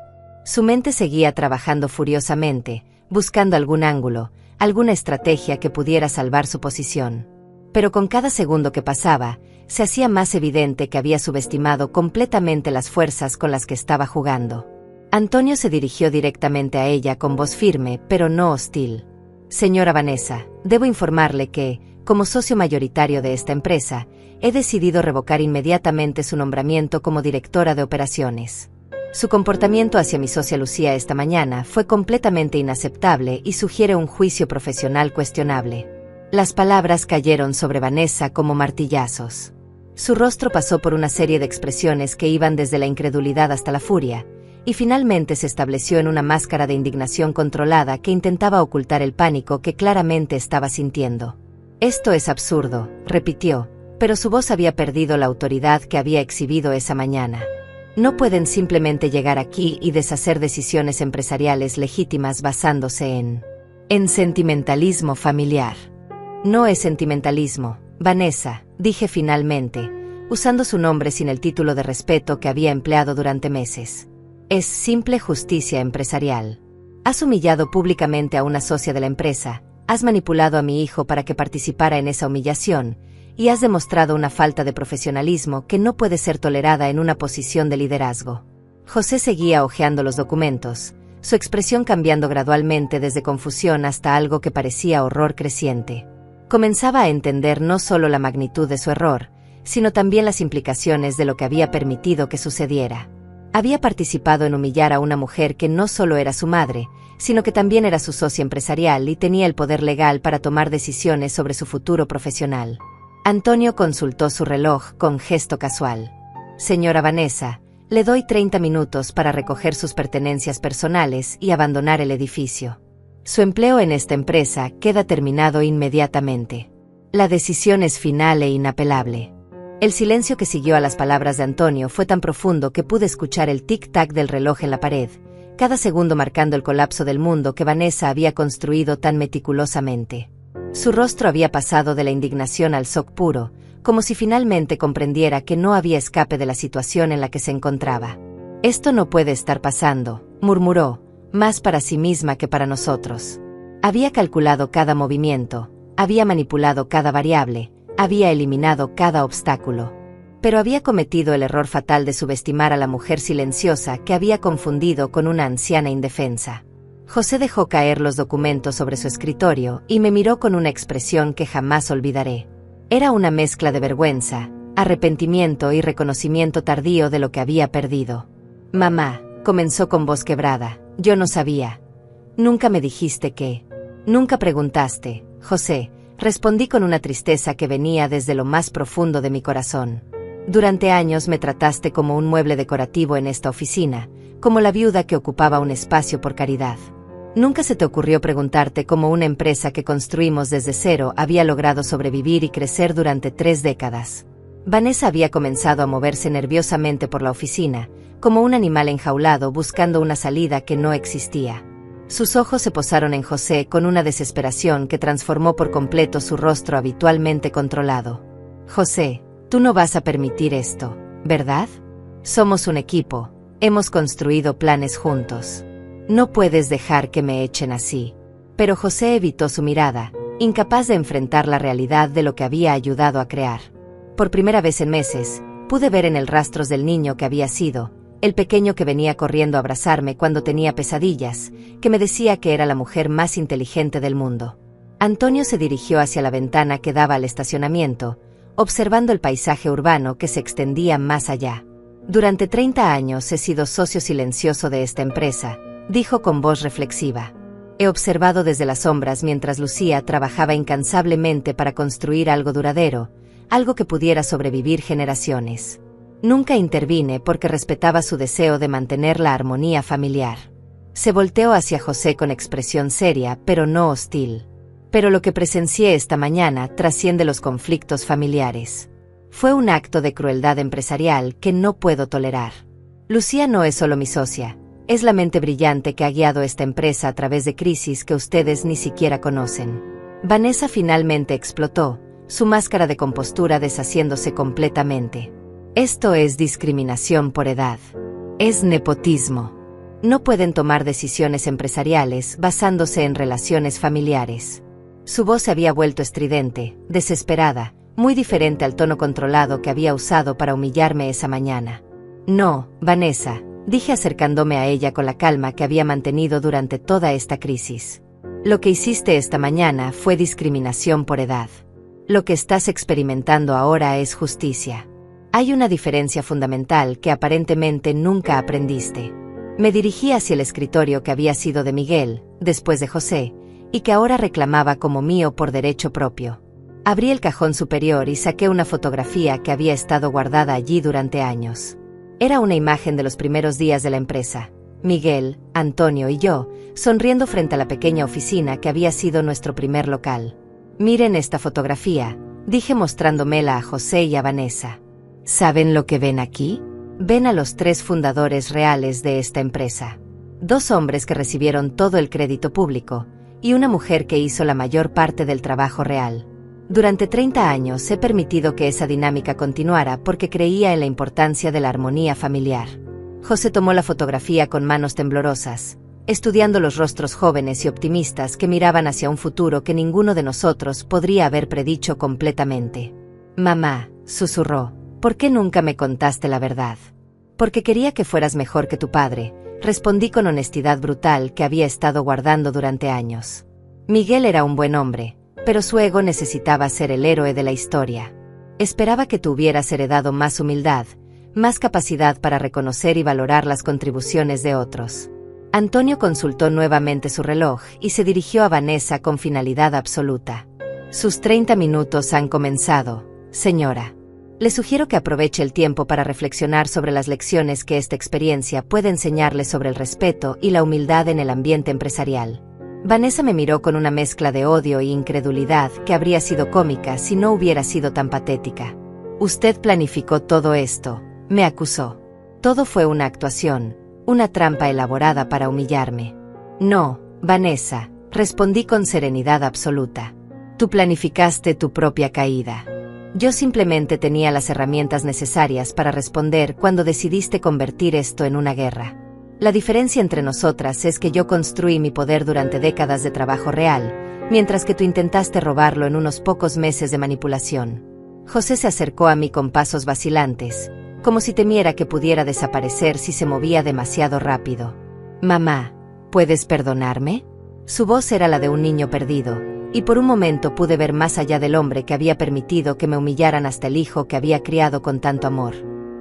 Su mente seguía trabajando furiosamente, buscando algún ángulo, alguna estrategia que pudiera salvar su posición. Pero con cada segundo que pasaba, se hacía más evidente que había subestimado completamente las fuerzas con las que estaba jugando. Antonio se dirigió directamente a ella con voz firme, pero no hostil. Señora Vanessa, debo informarle que, como socio mayoritario de esta empresa, he decidido revocar inmediatamente su nombramiento como directora de operaciones. Su comportamiento hacia mi socia Lucía esta mañana fue completamente inaceptable y sugiere un juicio profesional cuestionable. Las palabras cayeron sobre Vanessa como martillazos. Su rostro pasó por una serie de expresiones que iban desde la incredulidad hasta la furia, y finalmente se estableció en una máscara de indignación controlada que intentaba ocultar el pánico que claramente estaba sintiendo. Esto es absurdo, repitió, pero su voz había perdido la autoridad que había exhibido esa mañana. No pueden simplemente llegar aquí y deshacer decisiones empresariales legítimas basándose en sentimentalismo familiar. No es sentimentalismo, Vanessa, dije finalmente, usando su nombre sin el título de respeto que había empleado durante meses. Es simple justicia empresarial. Has humillado públicamente a una socia de la empresa, has manipulado a mi hijo para que participara en esa humillación, y has demostrado una falta de profesionalismo que no puede ser tolerada en una posición de liderazgo. José seguía hojeando los documentos, su expresión cambiando gradualmente desde confusión hasta algo que parecía horror creciente. Comenzaba a entender no solo la magnitud de su error, sino también las implicaciones de lo que había permitido que sucediera. Había participado en humillar a una mujer que no solo era su madre, sino que también era su socia empresarial y tenía el poder legal para tomar decisiones sobre su futuro profesional. Antonio consultó su reloj con gesto casual. Señora Vanessa, le doy 30 minutos para recoger sus pertenencias personales y abandonar el edificio. Su empleo en esta empresa queda terminado inmediatamente. La decisión es final e inapelable. El silencio que siguió a las palabras de Antonio fue tan profundo que pude escuchar el tic-tac del reloj en la pared, cada segundo marcando el colapso del mundo que Vanessa había construido tan meticulosamente. Su rostro había pasado de la indignación al shock puro, como si finalmente comprendiera que no había escape de la situación en la que se encontraba. Esto no puede estar pasando, murmuró, más para sí misma que para nosotros. Había calculado cada movimiento, había manipulado cada variable, había eliminado cada obstáculo. Pero había cometido el error fatal de subestimar a la mujer silenciosa que había confundido con una anciana indefensa. José dejó caer los documentos sobre su escritorio y me miró con una expresión que jamás olvidaré. Era una mezcla de vergüenza, arrepentimiento y reconocimiento tardío de lo que había perdido. Mamá, comenzó con voz quebrada, yo no sabía. Nunca me dijiste que. Nunca preguntaste, José, respondí con una tristeza que venía desde lo más profundo de mi corazón. Durante años me trataste como un mueble decorativo en esta oficina, como la viuda que ocupaba un espacio por caridad. Nunca se te ocurrió preguntarte cómo una empresa que construimos desde cero había logrado sobrevivir y crecer durante 3 décadas. Vanessa había comenzado a moverse nerviosamente por la oficina, como un animal enjaulado buscando una salida que no existía. Sus ojos se posaron en José con una desesperación que transformó por completo su rostro habitualmente controlado. José, tú no vas a permitir esto, ¿verdad? Somos un equipo, hemos construido planes juntos. No puedes dejar que me echen así. Pero José evitó su mirada, incapaz de enfrentar la realidad de lo que había ayudado a crear. Por primera vez en meses, pude ver en el rastros del niño que había sido, el pequeño que venía corriendo a abrazarme cuando tenía pesadillas, que me decía que era la mujer más inteligente del mundo. Antonio se dirigió hacia la ventana que daba al estacionamiento, observando el paisaje urbano que se extendía más allá. Durante 30 años he sido socio silencioso de esta empresa, dijo con voz reflexiva. He observado desde las sombras mientras Lucía trabajaba incansablemente para construir algo duradero, algo que pudiera sobrevivir generaciones. Nunca intervine porque respetaba su deseo de mantener la armonía familiar. Se volteó hacia José con expresión seria, pero no hostil. Pero lo que presencié esta mañana trasciende los conflictos familiares. Fue un acto de crueldad empresarial que no puedo tolerar. Lucía no es solo mi socia, es la mente brillante que ha guiado esta empresa a través de crisis que ustedes ni siquiera conocen. Vanessa finalmente explotó, su máscara de compostura deshaciéndose completamente. Esto es discriminación por edad. Es nepotismo. No pueden tomar decisiones empresariales basándose en relaciones familiares. Su voz se había vuelto estridente, desesperada, muy diferente al tono controlado que había usado para humillarme esa mañana. No, Vanessa, dije acercándome a ella con la calma que había mantenido durante toda esta crisis. Lo que hiciste esta mañana fue discriminación por edad. Lo que estás experimentando ahora es justicia. Hay una diferencia fundamental que aparentemente nunca aprendiste. Me dirigí hacia el escritorio que había sido de Miguel, después de José, y que ahora reclamaba como mío por derecho propio. Abrí el cajón superior y saqué una fotografía que había estado guardada allí durante años. Era una imagen de los primeros días de la empresa. Miguel, Antonio y yo, sonriendo frente a la pequeña oficina que había sido nuestro primer local. Miren esta fotografía, dije mostrándomela a José y a Vanessa. ¿Saben lo que ven aquí? Ven a los 3 fundadores reales de esta empresa. 2 hombres que recibieron todo el crédito público, y una mujer que hizo la mayor parte del trabajo real. Durante 30 años he permitido que esa dinámica continuara porque creía en la importancia de la armonía familiar. José tomó la fotografía con manos temblorosas, estudiando los rostros jóvenes y optimistas que miraban hacia un futuro que ninguno de nosotros podría haber predicho completamente. Mamá, susurró, ¿por qué nunca me contaste la verdad? Porque quería que fueras mejor que tu padre, respondí con honestidad brutal que había estado guardando durante años. Miguel era un buen hombre, pero su ego necesitaba ser el héroe de la historia. Esperaba que tú hubieras heredado más humildad, más capacidad para reconocer y valorar las contribuciones de otros. Antonio consultó nuevamente su reloj y se dirigió a Vanessa con finalidad absoluta. Sus 30 minutos han comenzado, señora. Le sugiero que aproveche el tiempo para reflexionar sobre las lecciones que esta experiencia puede enseñarle sobre el respeto y la humildad en el ambiente empresarial. Vanessa me miró con una mezcla de odio e incredulidad que habría sido cómica si no hubiera sido tan patética. Usted planificó todo esto, me acusó. Todo fue una actuación, una trampa elaborada para humillarme. No, Vanessa, respondí con serenidad absoluta. Tú planificaste tu propia caída. Yo simplemente tenía las herramientas necesarias para responder cuando decidiste convertir esto en una guerra. La diferencia entre nosotras es que yo construí mi poder durante décadas de trabajo real, mientras que tú intentaste robarlo en unos pocos meses de manipulación. José se acercó a mí con pasos vacilantes, como si temiera que pudiera desaparecer si se movía demasiado rápido. Mamá, ¿puedes perdonarme? Su voz era la de un niño perdido, y por un momento pude ver más allá del hombre que había permitido que me humillaran hasta el hijo que había criado con tanto amor.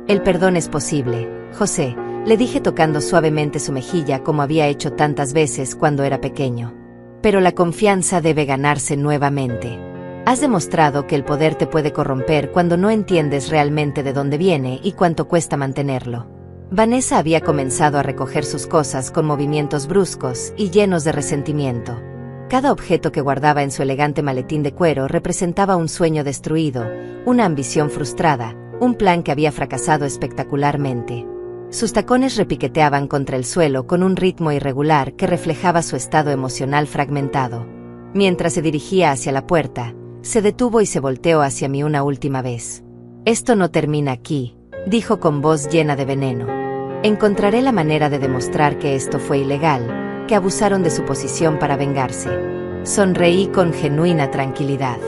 El perdón es posible, José, le dije tocando suavemente su mejilla como había hecho tantas veces cuando era pequeño. Pero la confianza debe ganarse nuevamente. Has demostrado que el poder te puede corromper cuando no entiendes realmente de dónde viene y cuánto cuesta mantenerlo. Vanessa había comenzado a recoger sus cosas con movimientos bruscos y llenos de resentimiento. Cada objeto que guardaba en su elegante maletín de cuero representaba un sueño destruido, una ambición frustrada, un plan que había fracasado espectacularmente. Sus tacones repiqueteaban contra el suelo con un ritmo irregular que reflejaba su estado emocional fragmentado. Mientras se dirigía hacia la puerta, se detuvo y se volteó hacia mí una última vez. Esto no termina aquí, dijo con voz llena de veneno. Encontraré la manera de demostrar que esto fue ilegal, que abusaron de su posición para vengarse. Sonreí con genuina tranquilidad.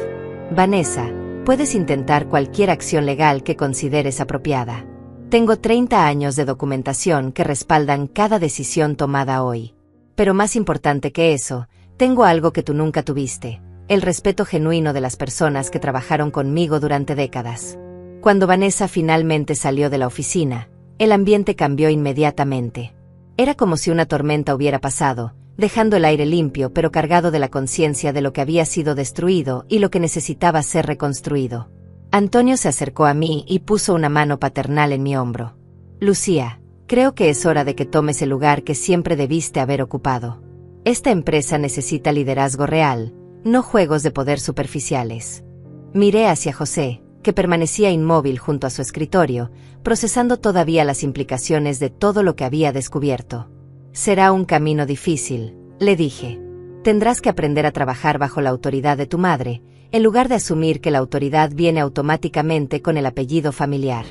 Vanessa, puedes intentar cualquier acción legal que consideres apropiada. Tengo 30 años de documentación que respaldan cada decisión tomada hoy. Pero más importante que eso, tengo algo que tú nunca tuviste, el respeto genuino de las personas que trabajaron conmigo durante décadas. Cuando Vanessa finalmente salió de la oficina, El ambiente cambió inmediatamente. Era como si una tormenta hubiera pasado, dejando el aire limpio pero cargado de la conciencia de lo que había sido destruido y lo que necesitaba ser reconstruido. Antonio se acercó a mí y puso una mano paternal en mi hombro. Lucía, creo que es hora de que tomes el lugar que siempre debiste haber ocupado. Esta empresa necesita liderazgo real, no juegos de poder superficiales. Miré hacia José, que permanecía inmóvil junto a su escritorio, procesando todavía las implicaciones de todo lo que había descubierto. Será un camino difícil, le dije. Tendrás que aprender a trabajar bajo la autoridad de tu madre, en lugar de asumir que la autoridad viene automáticamente con el apellido familiar.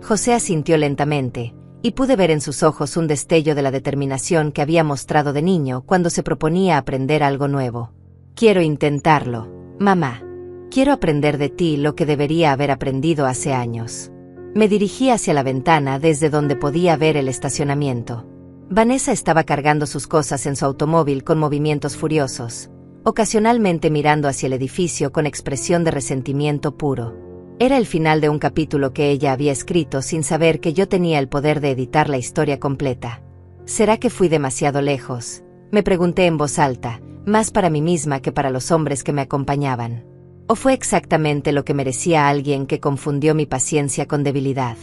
José asintió lentamente, y pude ver en sus ojos un destello de la determinación que había mostrado de niño cuando se proponía aprender algo nuevo. Quiero intentarlo, mamá. Quiero aprender de ti lo que debería haber aprendido hace años. Me dirigí hacia la ventana desde donde podía ver el estacionamiento. Vanessa estaba cargando sus cosas en su automóvil con movimientos furiosos, ocasionalmente mirando hacia el edificio con expresión de resentimiento puro. Era el final de un capítulo que ella había escrito sin saber que yo tenía el poder de editar la historia completa. ¿Será que fui demasiado lejos?, me pregunté en voz alta, más para mí misma que para los hombres que me acompañaban. ¿O fue exactamente lo que merecía alguien que confundió mi paciencia con debilidad?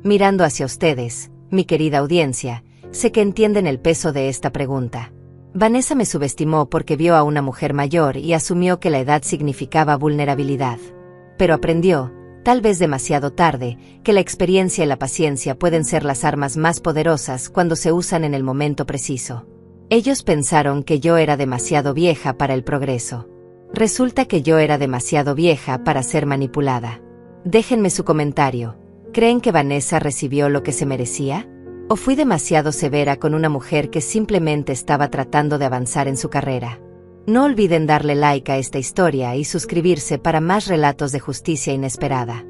Mirando hacia ustedes, mi querida audiencia, sé que entienden el peso de esta pregunta. Vanessa me subestimó porque vio a una mujer mayor y asumió que la edad significaba vulnerabilidad. Pero aprendió, tal vez demasiado tarde, que la experiencia y la paciencia pueden ser las armas más poderosas cuando se usan en el momento preciso. Ellos pensaron que yo era demasiado vieja para el progreso. Resulta que yo era demasiado vieja para ser manipulada. Déjenme su comentario. ¿Creen que Vanessa recibió lo que se merecía? ¿O fui demasiado severa con una mujer que simplemente estaba tratando de avanzar en su carrera? No olviden darle like a esta historia y suscribirse para más relatos de justicia inesperada.